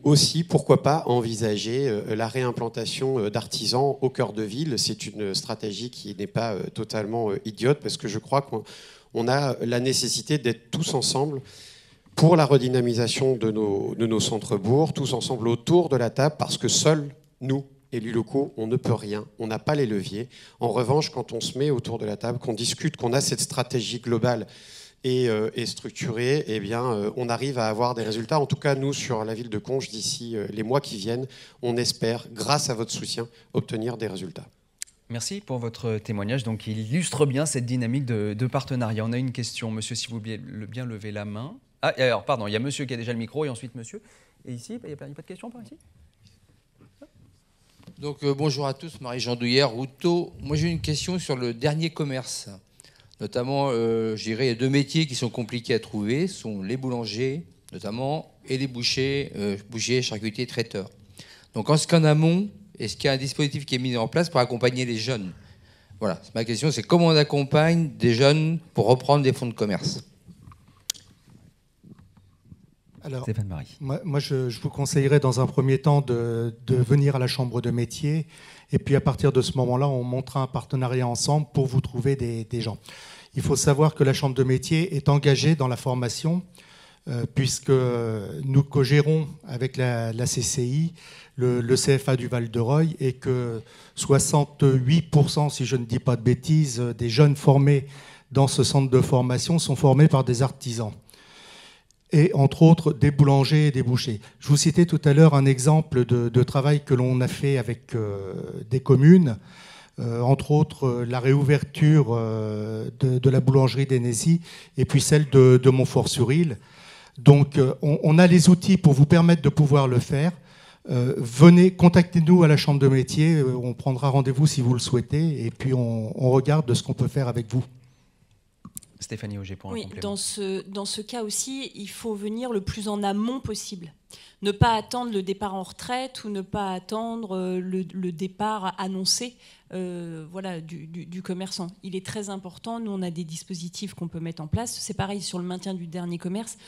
Speaker 8: aussi, pourquoi pas, envisager la réimplantation d'artisans au cœur de ville. C'est une stratégie qui n'est pas totalement idiote, parce que je crois qu'on a la nécessité d'être tous ensemble pour la redynamisation de nos centres-bourgs, tous ensemble autour de la table, parce que seuls, nous, élus locaux, on ne peut rien, on n'a pas les leviers. En revanche, quand on se met autour de la table, qu'on discute, qu'on a cette stratégie globale et structurée, eh bien, on arrive à avoir des résultats. En tout cas, nous, sur la ville de Conches, d'ici les mois qui viennent, on espère, grâce à votre soutien, obtenir des résultats.
Speaker 1: Merci pour votre témoignage. Donc, il illustre bien cette dynamique de partenariat. On a une question. Monsieur, si vous voulez bien lever la main. Ah, alors, pardon, il y a monsieur qui a déjà le micro et ensuite monsieur. Et ici, il n'y a pas de question par ici ?
Speaker 9: Donc, bonjour à tous, Marie-Jean Douillère, Routot. Moi, j'ai une question sur le dernier commerce. Notamment, je dirais, il y a 2 métiers qui sont compliqués à trouver, sont les boulangers, notamment, et les bouchers, charcutiers, traiteurs. Donc, en amont, est-ce qu'il y a un dispositif qui est mis en place pour accompagner les jeunes ? Voilà, ma question, c'est comment on accompagne des jeunes pour reprendre des fonds de commerce ?
Speaker 5: Alors,
Speaker 1: Stéphane Marie.
Speaker 5: Moi, je vous conseillerais dans un premier temps de venir à la chambre de métier. Et puis à partir de ce moment-là, on montera un partenariat ensemble pour vous trouver des gens. Il faut savoir que la chambre de métier est engagée dans la formation, puisque nous co-gérons avec la CCI le CFA du Val-de-Reuil, et que 68%, si je ne dis pas de bêtises, des jeunes formés dans ce centre de formation sont formés par des artisans. Et entre autres des boulangers et des bouchers. Je vous citais tout à l'heure un exemple de travail que l'on a fait avec des communes, entre autres la réouverture de la boulangerie d'Hénésie et puis celle de Montfort-sur-Île. Donc on a les outils pour vous permettre de pouvoir le faire. Venez, contactez-nous à la chambre de métier, on prendra rendez-vous si vous le souhaitez, et puis on regarde de ce qu'on peut faire avec vous.
Speaker 1: Stéphanie Auger pour un complément.
Speaker 3: Dans ce cas aussi, il faut venir le plus en amont possible. Ne pas attendre le départ en retraite ou ne pas attendre le départ annoncé du commerçant. Il est très important. Nous, on a des dispositifs qu'on peut mettre en place. C'est pareil sur le maintien du dernier commerce.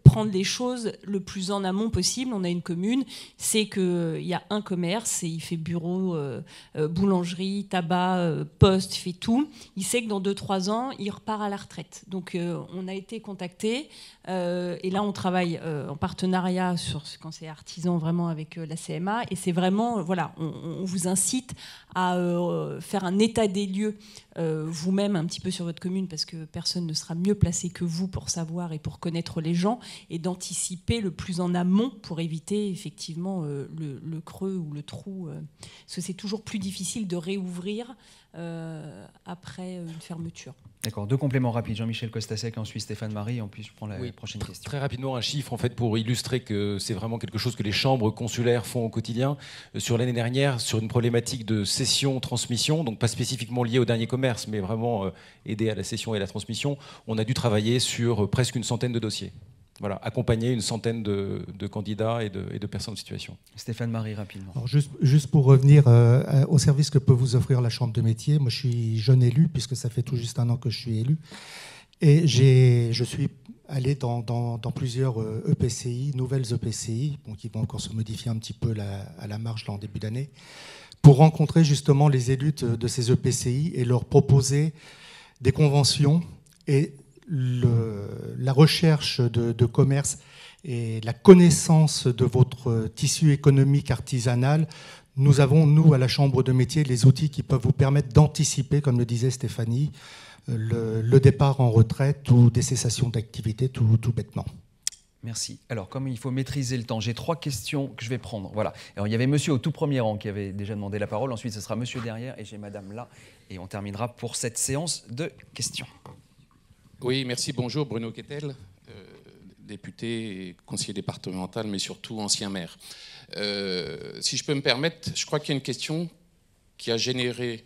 Speaker 3: Prendre les choses le plus en amont possible. On a une commune, c'est qu'il y a un commerce et il fait bureau, boulangerie, tabac, poste, il fait tout. Il sait que dans 2-3 ans, il repart à la retraite. Donc, on a été contactés et là, on travaille en partenariat quand c'est artisan vraiment avec la CMA, et c'est vraiment, voilà, on vous incite à faire un état des lieux vous-même un petit peu sur votre commune, parce que personne ne sera mieux placé que vous pour savoir et pour connaître les gens, et d'anticiper le plus en amont pour éviter effectivement le creux ou le trou, parce que c'est toujours plus difficile de réouvrir après une fermeture.
Speaker 1: D'accord, 2 compléments rapides. Jean-Michel Costasec, ensuite Stéphane Marie, ensuite je prends la prochaine question.
Speaker 4: Très rapidement, un chiffre en fait pour illustrer que c'est vraiment quelque chose que les chambres consulaires font au quotidien. Sur l'année dernière, sur une problématique de cession-transmission, donc pas spécifiquement liée au dernier commerce, mais vraiment aider à la cession et la transmission, on a dû travailler sur presque une centaine de dossiers. Voilà, accompagner une centaine de candidats et de personnes en situation.
Speaker 1: Stéphane Marie, rapidement.
Speaker 5: Alors juste pour revenir au service que peut vous offrir la Chambre de métier, moi je suis jeune élu, puisque ça fait tout juste 1 an que je suis élu, et je suis allé dans plusieurs EPCI, nouvelles EPCI, qui vont encore se modifier un petit peu à la marge là, en début d'année, pour rencontrer justement les élus de ces EPCI et leur proposer des conventions et la recherche de commerce et la connaissance de votre tissu économique artisanal. Nous avons, nous, à la Chambre de métier, les outils qui peuvent vous permettre d'anticiper, comme le disait Stéphanie, le départ en retraite ou des cessations d'activité, tout bêtement.
Speaker 1: Merci. Alors, comme il faut maîtriser le temps, j'ai 3 questions que je vais prendre. Voilà. Alors, il y avait monsieur au tout premier rang qui avait déjà demandé la parole. Ensuite, ce sera monsieur derrière et j'ai madame là. Et on terminera pour cette séance de questions.
Speaker 10: Oui, merci. Bonjour, Bruno Kettel, député et conseiller départemental, mais surtout ancien maire. Si je peux me permettre, je crois qu'il y a une question qui a généré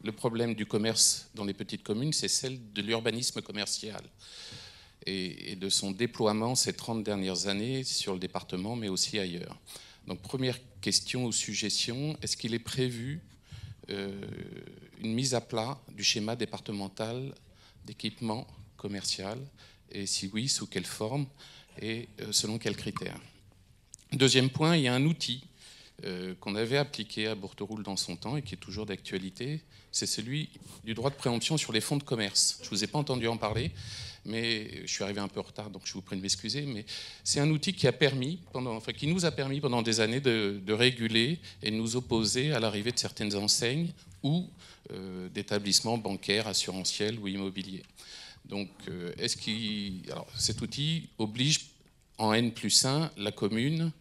Speaker 10: le problème du commerce dans les petites communes, c'est celle de l'urbanisme commercial et de son déploiement ces 30 dernières années sur le département, mais aussi ailleurs. Donc première question ou suggestion, est-ce qu'il est prévu une mise à plat du schéma départemental d'équipement commercial, et si oui, sous quelle forme et selon quels critères? Deuxième point, il y a un outil qu'on avait appliqué à Bourteroule dans son temps et qui est toujours d'actualité, c'est celui du droit de préemption sur les fonds de commerce. Je ne vous ai pas entendu en parler, mais je suis arrivé un peu en retard, donc je vous prie de m'excuser, mais c'est un outil qui nous a permis pendant des années de réguler et de nous opposer à l'arrivée de certaines enseignes ou d'établissements bancaires, assurantiels ou immobiliers. Donc, cet outil oblige en N+1 la commune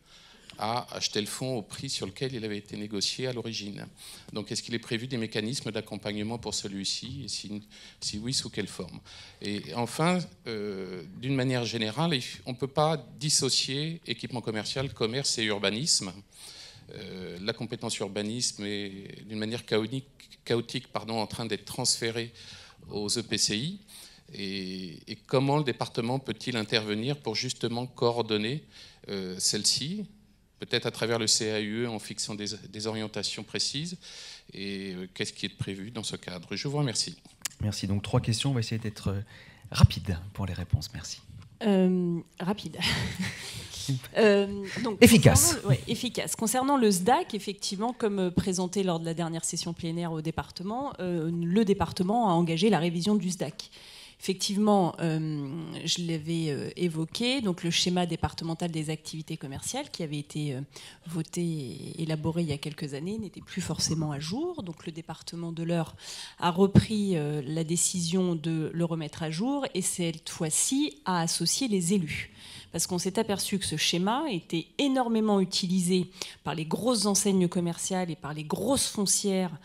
Speaker 10: à acheter le fonds au prix sur lequel il avait été négocié à l'origine. Donc, est-ce qu'il est prévu des mécanismes d'accompagnement pour celui-ci? Et si oui, sous quelle forme? Et enfin, d'une manière générale, on ne peut pas dissocier équipement commercial, commerce et urbanisme. La compétence urbanisme est d'une manière chaotique, en train d'être transférée aux EPCI. Et comment le département peut-il intervenir pour justement coordonner celle-ci, peut-être à travers le CAUE en fixant des orientations précises, et qu'est-ce qui est prévu dans ce cadre? Je vous remercie.
Speaker 1: Merci. Donc 3 questions, on va essayer d'être rapide pour les réponses. Merci.
Speaker 3: Rapide.
Speaker 1: Donc, efficace.
Speaker 3: Efficace. Concernant le SDAC, effectivement, comme présenté lors de la dernière session plénière au département, le département a engagé la révision du SDAC. Effectivement, je l'avais évoqué, donc le schéma départemental des activités commerciales qui avait été voté et élaboré il y a quelques années n'était plus forcément à jour. Donc le département de l'Eure a repris la décision de le remettre à jour et cette fois-ci a associé les élus. Parce qu'on s'est aperçu que ce schéma était énormément utilisé par les grosses enseignes commerciales et par les grosses foncières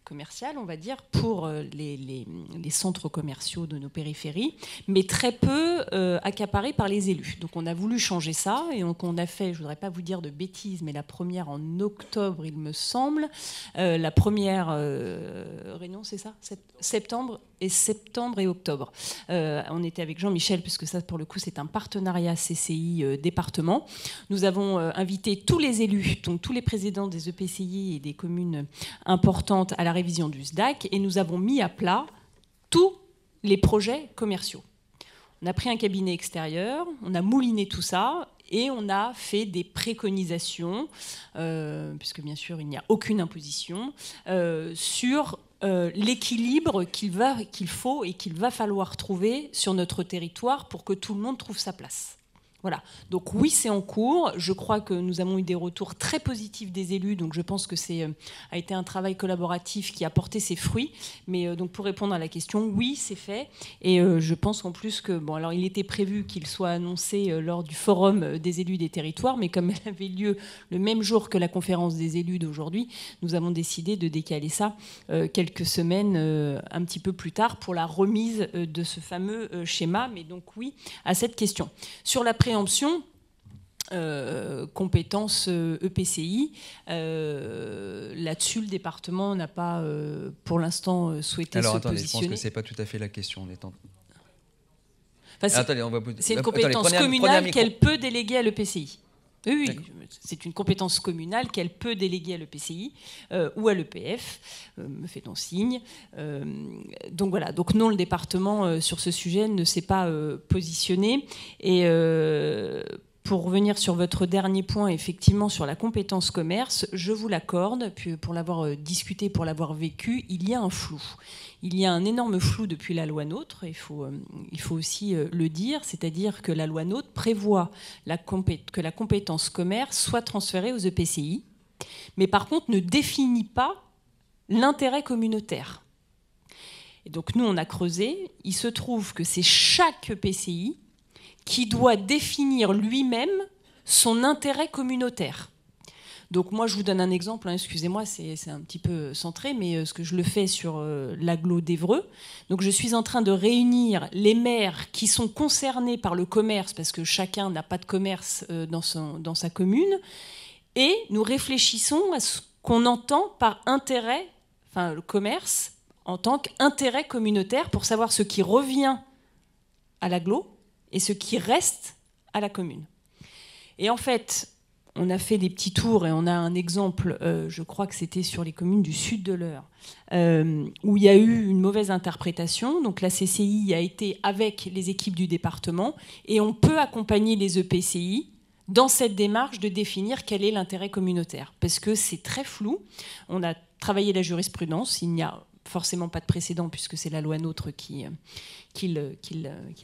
Speaker 3: commerciales, on va dire, pour les centres commerciaux de nos périphéries, mais très peu accaparés par les élus. Donc on a voulu changer ça, et donc on a fait, je ne voudrais pas vous dire de bêtises, mais la première en octobre, il me semble, la première réunion, c'est ça, septembre et octobre. On était avec Jean-Michel, puisque ça, pour le coup, c'est un partenariat CCI département. Nous avons invité tous les élus, donc tous les présidents des EPCI et des communes importantes à la révision du SDAC, et nous avons mis à plat tous les projets commerciaux. On a pris un cabinet extérieur, on a mouliné tout ça, et on a fait des préconisations, puisque bien sûr, il n'y a aucune imposition, sur l'équilibre qu'il faut et qu'il va falloir trouver sur notre territoire pour que tout le monde trouve sa place. Voilà. Donc oui, c'est en cours. Je crois que nous avons eu des retours très positifs des élus, donc je pense que a été un travail collaboratif qui a porté ses fruits. Mais donc pour répondre à la question, oui, c'est fait. Et je pense en plus que alors il était prévu qu'il soit annoncé lors du forum des élus des territoires, mais comme elle avait lieu le même jour que la conférence des élus d'aujourd'hui, nous avons décidé de décaler ça quelques semaines un petit peu plus tard pour la remise de ce fameux schéma. Mais donc oui, à cette question. Sur la préemption, compétences EPCI, là-dessus le département n'a pas pour l'instant souhaité se positionner.
Speaker 1: Je pense que c'est pas tout à fait la question.
Speaker 3: C'est une compétence communale qu'elle peut déléguer à l'EPCI. Oui, c'est une compétence communale qu'elle peut déléguer à l'EPCI ou à l'EPF, me fait-on signe. Donc voilà, donc non, le département sur ce sujet ne s'est pas positionné. Et pour revenir sur votre dernier point, effectivement, sur la compétence commerce, je vous l'accorde, puis pour l'avoir discuté, pour l'avoir vécu, il y a un flou. Il y a un énorme flou depuis la loi NOTRe, il faut aussi le dire, c'est-à-dire que la loi NOTRe prévoit que la compétence commerce soit transférée aux EPCI, mais par contre ne définit pas l'intérêt communautaire. Et donc nous, on a creusé, il se trouve que c'est chaque EPCI qui doit définir lui-même son intérêt communautaire. Donc moi, je vous donne un exemple, excusez-moi, c'est un petit peu centré, mais ce que je le fais sur l'agglo d'Évreux. Donc je suis en train de réunir les maires qui sont concernés par le commerce, parce que chacun n'a pas de commerce dans sa commune, et nous réfléchissons à ce qu'on entend par intérêt, enfin le commerce, en tant qu'intérêt communautaire, pour savoir ce qui revient à l'agglo et ce qui reste à la commune. Et en fait, on a fait des petits tours et on a un exemple, je crois que c'était sur les communes du sud de l'Eure, où il y a eu une mauvaise interprétation. Donc la CCI a été avec les équipes du département et on peut accompagner les EPCI dans cette démarche de définir quel est l'intérêt communautaire. Parce que c'est très flou. On a travaillé la jurisprudence, il n'y a forcément pas de précédent puisque c'est la loi NOTRe qui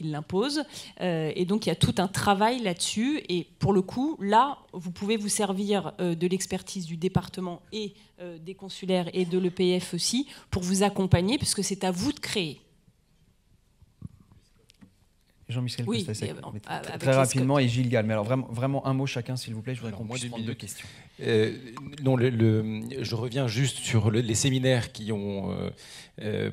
Speaker 3: l'impose. Et donc il y a tout un travail là-dessus. Et pour le coup, là, vous pouvez vous servir de l'expertise du département et des consulaires et de l'EPF aussi pour vous accompagner, puisque c'est à vous de créer.
Speaker 1: Jean-Michel
Speaker 3: Oui,
Speaker 1: Costasec, très rapidement, et Gilles Gall. Mais alors vraiment un mot chacun, s'il vous plaît. Je voudrais qu'on puisse prendre 2 questions.
Speaker 4: Non, je reviens juste sur les séminaires qui ont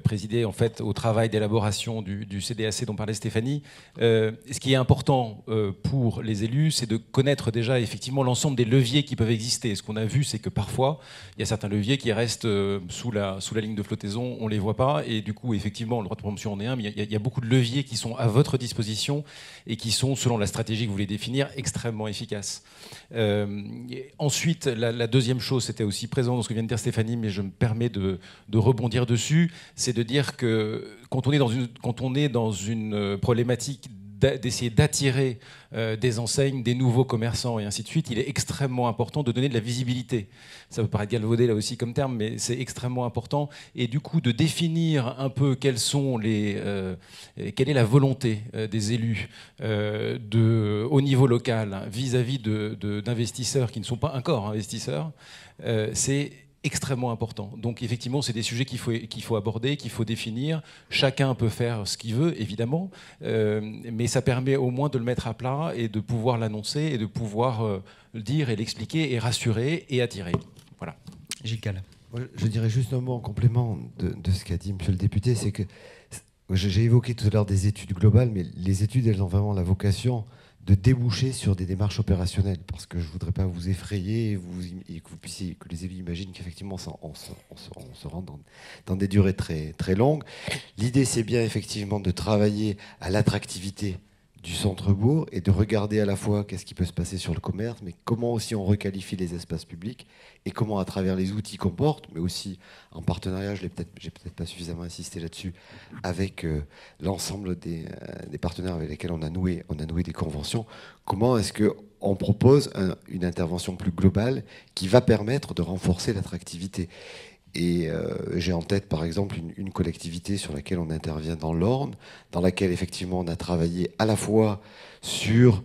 Speaker 4: présidé en fait au travail d'élaboration du CDAC dont parlait Stéphanie. Ce qui est important pour les élus, c'est de connaître déjà effectivement l'ensemble des leviers qui peuvent exister. Ce qu'on a vu, c'est que parfois, il y a certains leviers qui restent sous la ligne de flottaison, on ne les voit pas, et du coup, effectivement, le droit de préemption en est un, mais il y a beaucoup de leviers qui sont à votre disposition et qui sont, selon la stratégie que vous voulez définir, extrêmement efficaces. Ensuite, la deuxième chose, c'était aussi présent dans ce que vient de dire Stéphanie, mais je me permets de rebondir dessus, c'est de dire que quand on est dans une problématique d'essayer d'attirer des enseignes, des nouveaux commerçants et ainsi de suite, il est extrêmement important de donner de la visibilité. Ça peut paraître galvaudé là aussi comme terme, mais c'est extrêmement important. Et du coup, de définir un peu quelle est la volonté des élus au niveau local vis-à-vis d'investisseurs qui ne sont pas encore investisseurs, c'est extrêmement important. Donc effectivement, c'est des sujets qu'il faut aborder, qu'il faut définir. Chacun peut faire ce qu'il veut, évidemment, mais ça permet au moins de le mettre à plat et de pouvoir l'annoncer et de pouvoir le dire et l'expliquer et rassurer et attirer. Voilà.
Speaker 1: Gilles Gall.
Speaker 6: Je dirais juste un mot en complément de ce qu'a dit monsieur le député, c'est que j'ai évoqué tout à l'heure des études globales, mais les études, elles ont vraiment la vocation de déboucher sur des démarches opérationnelles, parce que je ne voudrais pas vous effrayer et que les élus imaginent qu'effectivement on se rend dans des durées très, très longues. L'idée, c'est bien effectivement de travailler à l'attractivité du centre-bourg et de regarder à la fois qu'est-ce qui peut se passer sur le commerce, mais comment aussi on requalifie les espaces publics et comment à travers les outils qu'on porte, mais aussi en partenariat, j'ai peut-être pas suffisamment insisté là-dessus, avec l'ensemble des partenaires avec lesquels on a noué des conventions, comment est-ce qu'on propose une intervention plus globale qui va permettre de renforcer l'attractivité. Et j'ai en tête, par exemple, une collectivité sur laquelle on intervient dans l'Orne, dans laquelle, effectivement, on a travaillé à la fois sur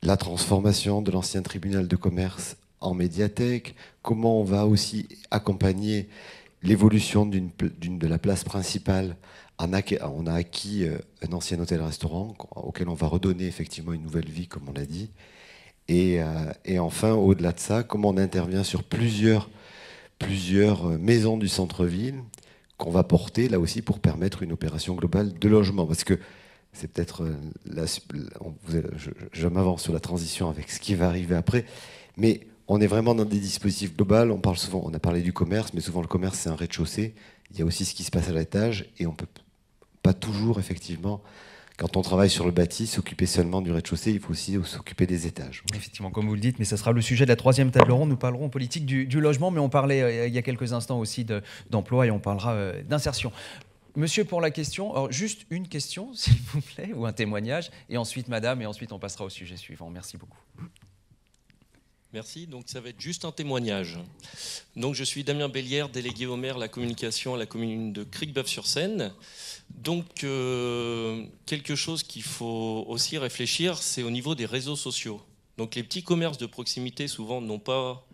Speaker 6: la transformation de l'ancien tribunal de commerce en médiathèque, comment on va aussi accompagner l'évolution de la place principale. On a acquis un ancien hôtel-restaurant auquel on va redonner, effectivement, une nouvelle vie, comme on l'a dit. Et enfin, au-delà de ça, comment on intervient sur plusieurs maisons du centre-ville qu'on va porter là aussi pour permettre une opération globale de logement. Parce que c'est peut-être... je m'avance sur la transition avec ce qui va arriver après, mais on est vraiment dans des dispositifs globaux. On a parlé du commerce, mais souvent le commerce c'est un rez-de-chaussée. Il y a aussi ce qui se passe à l'étage et on ne peut pas toujours, effectivement... Quand on travaille sur le bâti, s'occuper seulement du rez-de-chaussée, il faut aussi s'occuper des étages.
Speaker 1: Effectivement, comme vous le dites, mais ce sera le sujet de la 3e table ronde. Nous parlerons en politique du logement, mais on parlait il y a quelques instants aussi d'emploi et on parlera d'insertion. Monsieur, pour la question, alors juste une question, s'il vous plaît, ou un témoignage, et ensuite madame, et ensuite on passera au sujet suivant. Merci beaucoup.
Speaker 11: Merci, donc ça va être juste un témoignage. Donc je suis Damien Bellière, délégué au maire la communication à la commune de Cricbeuf-sur-Seine. Donc quelque chose qu'il faut aussi réfléchir, c'est au niveau des réseaux sociaux. Donc les petits commerces de proximité souvent n'ont pas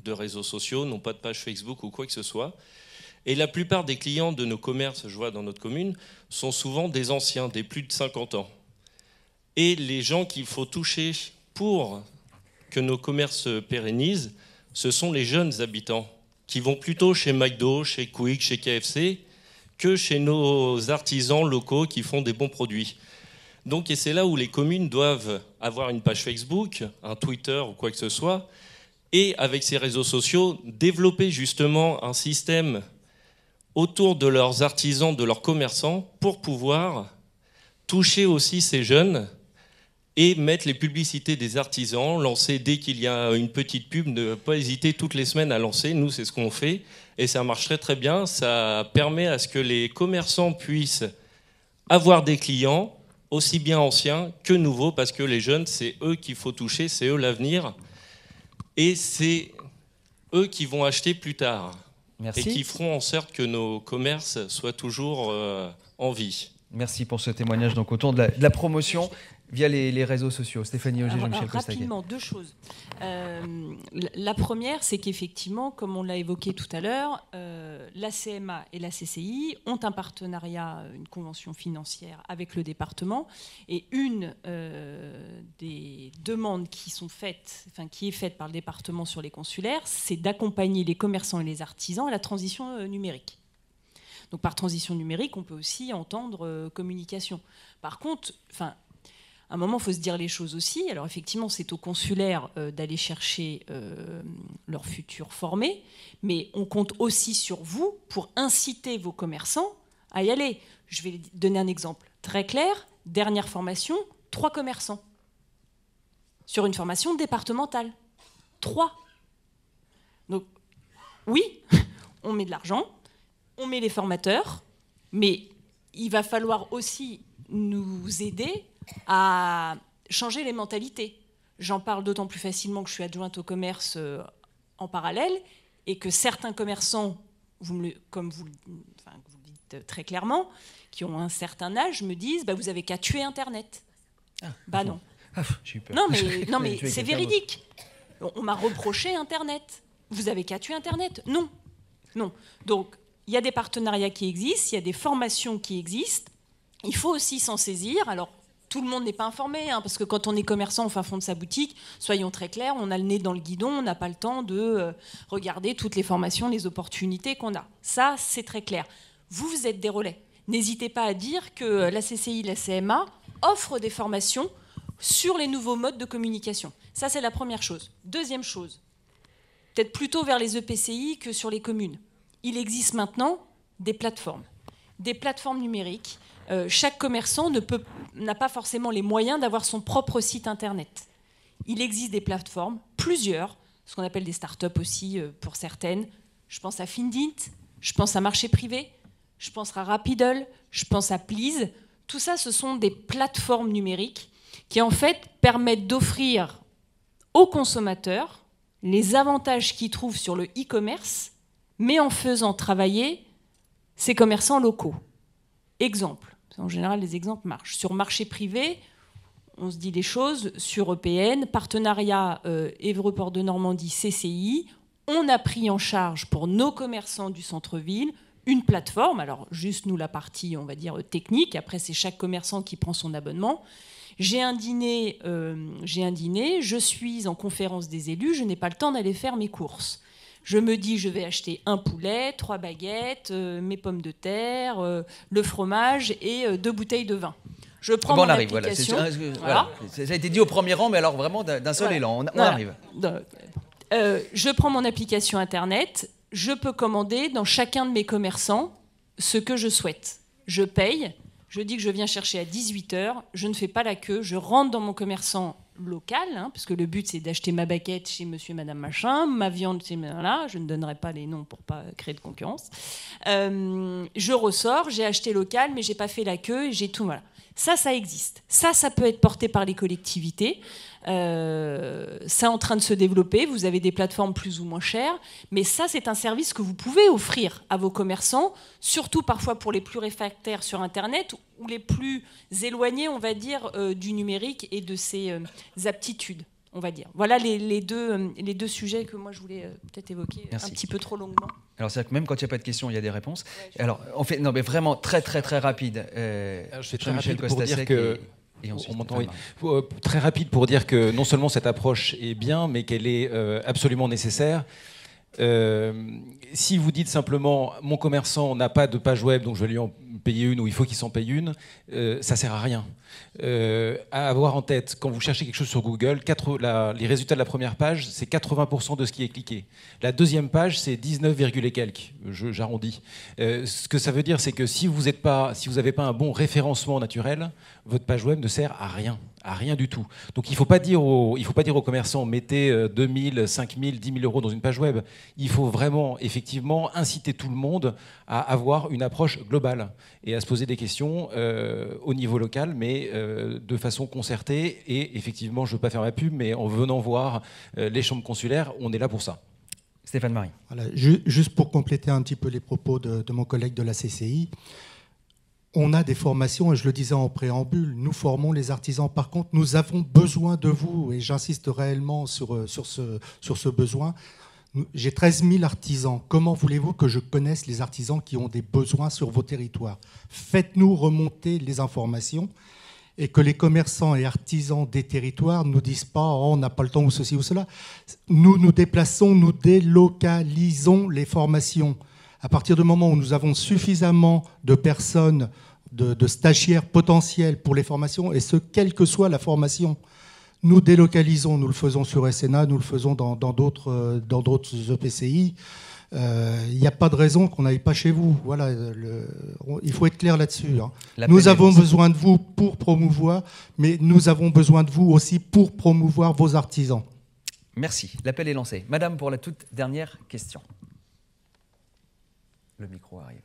Speaker 11: de réseaux sociaux, n'ont pas de page Facebook ou quoi que ce soit. Et la plupart des clients de nos commerces, je vois dans notre commune, sont souvent des anciens, des plus de 50 ans. Et les gens qu'il faut toucher pour que nos commerces se pérennisent, ce sont les jeunes habitants qui vont plutôt chez McDo, chez Quick, chez KFC, que chez nos artisans locaux qui font des bons produits. Donc, et c'est là où les communes doivent avoir une page Facebook, un Twitter ou quoi que ce soit, et avec ces réseaux sociaux, développer justement un système autour de leurs artisans, de leurs commerçants, pour pouvoir toucher aussi ces jeunes et mettre les publicités des artisans, lancer dès qu'il y a une petite pub, ne pas hésiter toutes les semaines à lancer. Nous, c'est ce qu'on fait et ça marche très très bien. Ça permet à ce que les commerçants puissent avoir des clients, aussi bien anciens que nouveaux, parce que les jeunes, c'est eux qu'il faut toucher, c'est eux l'avenir et c'est eux qui vont acheter plus tard.
Speaker 1: Merci.
Speaker 11: Et qui feront en sorte que nos commerces soient toujours en vie.
Speaker 1: Merci pour ce témoignage donc, autour de la promotion via les réseaux sociaux. Stéphanie Auger, Jean-Michel Costaguet.
Speaker 3: Rapidement, deux choses. La première, c'est qu'effectivement, comme on l'a évoqué tout à l'heure, la CMA et la CCI ont un partenariat, une convention financière avec le département. Et une des demandes qui est faite par le département sur les consulaires, c'est d'accompagner les commerçants et les artisans à la transition numérique. Donc par transition numérique, on peut aussi entendre communication. Par contre, à un moment, il faut se dire les choses aussi. Alors effectivement, c'est aux consulaires d'aller chercher leurs futurs formés, mais on compte aussi sur vous pour inciter vos commerçants à y aller. Je vais donner un exemple très clair. Dernière formation, 3 commerçants. Sur une formation départementale. 3. Donc oui, on met de l'argent, on met les formateurs, mais il va falloir aussi nous aider à changer les mentalités. J'en parle d'autant plus facilement que je suis adjointe au commerce en parallèle et que certains commerçants, comme vous le dites très clairement, qui ont un certain âge, me disent vous avez qu'à tuer Internet. Non.
Speaker 1: J'ai eu peur.
Speaker 3: Non mais c'est véridique. On m'a reproché Internet. Vous avez qu'à tuer Internet. Non. Donc, il y a des partenariats qui existent, il y a des formations qui existent. Il faut aussi s'en saisir. Alors, tout le monde n'est pas informé, parce que quand on est commerçant au fin fond de sa boutique, soyons très clairs, on a le nez dans le guidon, on n'a pas le temps de regarder toutes les formations, les opportunités qu'on a. Ça, c'est très clair. Vous êtes des relais. N'hésitez pas à dire que la CCI, la CMA offrent des formations sur les nouveaux modes de communication. Ça, c'est la première chose. Deuxième chose, peut-être plutôt vers les EPCI que sur les communes. Il existe maintenant des plateformes numériques. Chaque commerçant n'a pas forcément les moyens d'avoir son propre site internet. Il existe des plateformes, plusieurs, ce qu'on appelle des start-up aussi pour certaines. Je pense à Findit, je pense à Marché Privé, je pense à Rapidle, je pense à Please. Tout ça, ce sont des plateformes numériques qui en fait permettent d'offrir aux consommateurs les avantages qu'ils trouvent sur le e-commerce, mais en faisant travailler ces commerçants locaux. Exemple. En général, les exemples marchent. Sur Marché Privé, on se dit les choses. Sur EPN, partenariat Évreux-Port de Normandie, CCI, on a pris en charge pour nos commerçants du centre-ville une plateforme. Alors, juste nous, la partie, on va dire, technique. Après, c'est chaque commerçant qui prend son abonnement. J'ai un dîner, je suis en conférence des élus, je n'ai pas le temps d'aller faire mes courses. Je me dis, je vais acheter un poulet, 3 baguettes, mes pommes de terre, le fromage et 2 bouteilles de vin. Je prends mon application.
Speaker 1: Voilà. Ça a été dit au premier rang, mais alors vraiment d'un seul élan. On arrive.
Speaker 3: Je prends mon application Internet. Je peux commander dans chacun de mes commerçants ce que je souhaite. Je paye. Je dis que je viens chercher à 18h. Je ne fais pas la queue. Je rentre dans mon commerçant local, parce que le but c'est d'acheter ma baguette chez monsieur et madame machin, ma viande chez là, je ne donnerai pas les noms pour pas créer de concurrence. Je ressors, j'ai acheté local, mais j'ai pas fait la queue et j'ai tout, voilà. Ça existe. Ça peut être porté par les collectivités. Ça est en train de se développer. Vous avez des plateformes plus ou moins chères, mais ça, c'est un service que vous pouvez offrir à vos commerçants, surtout parfois pour les plus réfractaires sur Internet ou les plus éloignés, on va dire, du numérique et de ses aptitudes, on va dire. Voilà les deux sujets que moi je voulais peut-être évoquer. Merci. Un petit peu trop longuement.
Speaker 1: Alors c'est vrai que même quand il n'y a pas de questions, il y a des réponses. Ouais, alors on fait mais vraiment très rapide.
Speaker 4: Je fais très rapide pour dire que on m'entend, oui. Très rapide pour dire que non seulement cette approche est bien, mais qu'elle est absolument nécessaire. Si vous dites simplement mon commerçant n'a pas de page web, donc je vais lui en payer une, ou il faut qu'il s'en paye une, ça sert à rien. À avoir en tête, quand vous cherchez quelque chose sur Google, les résultats de la première page, c'est 80% de ce qui est cliqué. La deuxième page, c'est 19, et quelques. J'arrondis. Ce que ça veut dire, c'est que si vous n'avez pas un bon référencement naturel, votre page web ne sert à rien. à rien du tout. Donc il ne faut pas dire aux commerçants mettez 2 000, 5 000, 10 000 euros dans une page web. Il faut vraiment effectivement inciter tout le monde à avoir une approche globale et à se poser des questions au niveau local, mais de façon concertée. Et effectivement, je ne veux pas faire ma pub, mais en venant voir les chambres consulaires, on est là pour ça.
Speaker 1: Stéphane Marie.
Speaker 5: Voilà, juste pour compléter un petit peu les propos de mon collègue de la CCI, on a des formations, et je le disais en préambule, nous formons les artisans. Par contre, nous avons besoin de vous, et j'insiste réellement sur ce besoin. J'ai 13 000 artisans. Comment voulez-vous que je connaisse les artisans qui ont des besoins sur vos territoires? Faites-nous remonter les informations et que les commerçants et artisans des territoires ne nous disent pas oh, on n'a pas le temps ou ceci ou cela. Nous nous déplaçons, nous délocalisons les formations. À partir du moment où nous avons suffisamment de personnes, de stagiaires potentiels pour les formations, et ce, quelle que soit la formation, nous délocalisons, nous le faisons sur SNA, nous le faisons dans d'autres EPCI. Il n'y a pas de raison qu'on n'aille pas chez vous. Voilà, il faut être clair là-dessus. Hein. Nous avons besoin de vous pour promouvoir, mais nous avons besoin de vous aussi pour promouvoir vos artisans.
Speaker 1: Merci. L'appel est lancé. Madame, pour la toute dernière question. Le micro arrive.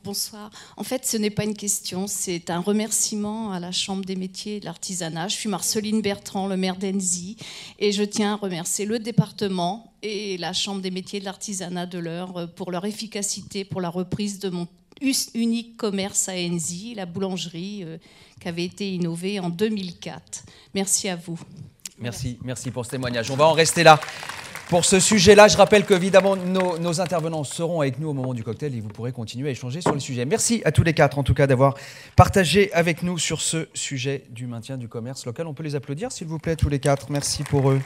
Speaker 12: Bonsoir. En fait, ce n'est pas une question, c'est un remerciement à la Chambre des métiers et de l'artisanat. Je suis Marceline Bertrand, le maire d'Enzie, et je tiens à remercier le département et la Chambre des métiers et de l'artisanat de l'Eure pour leur efficacité, pour la reprise de mon unique commerce à Enzie, la boulangerie qui avait été innovée en 2004. Merci à vous.
Speaker 1: Merci pour ce témoignage. On va en rester là. Pour ce sujet-là, je rappelle qu'évidemment, nos intervenants seront avec nous au moment du cocktail et vous pourrez continuer à échanger sur le sujet. Merci à tous les quatre, en tout cas, d'avoir partagé avec nous sur ce sujet du maintien du commerce local. On peut les applaudir, s'il vous plaît, tous les quatre. Merci pour eux.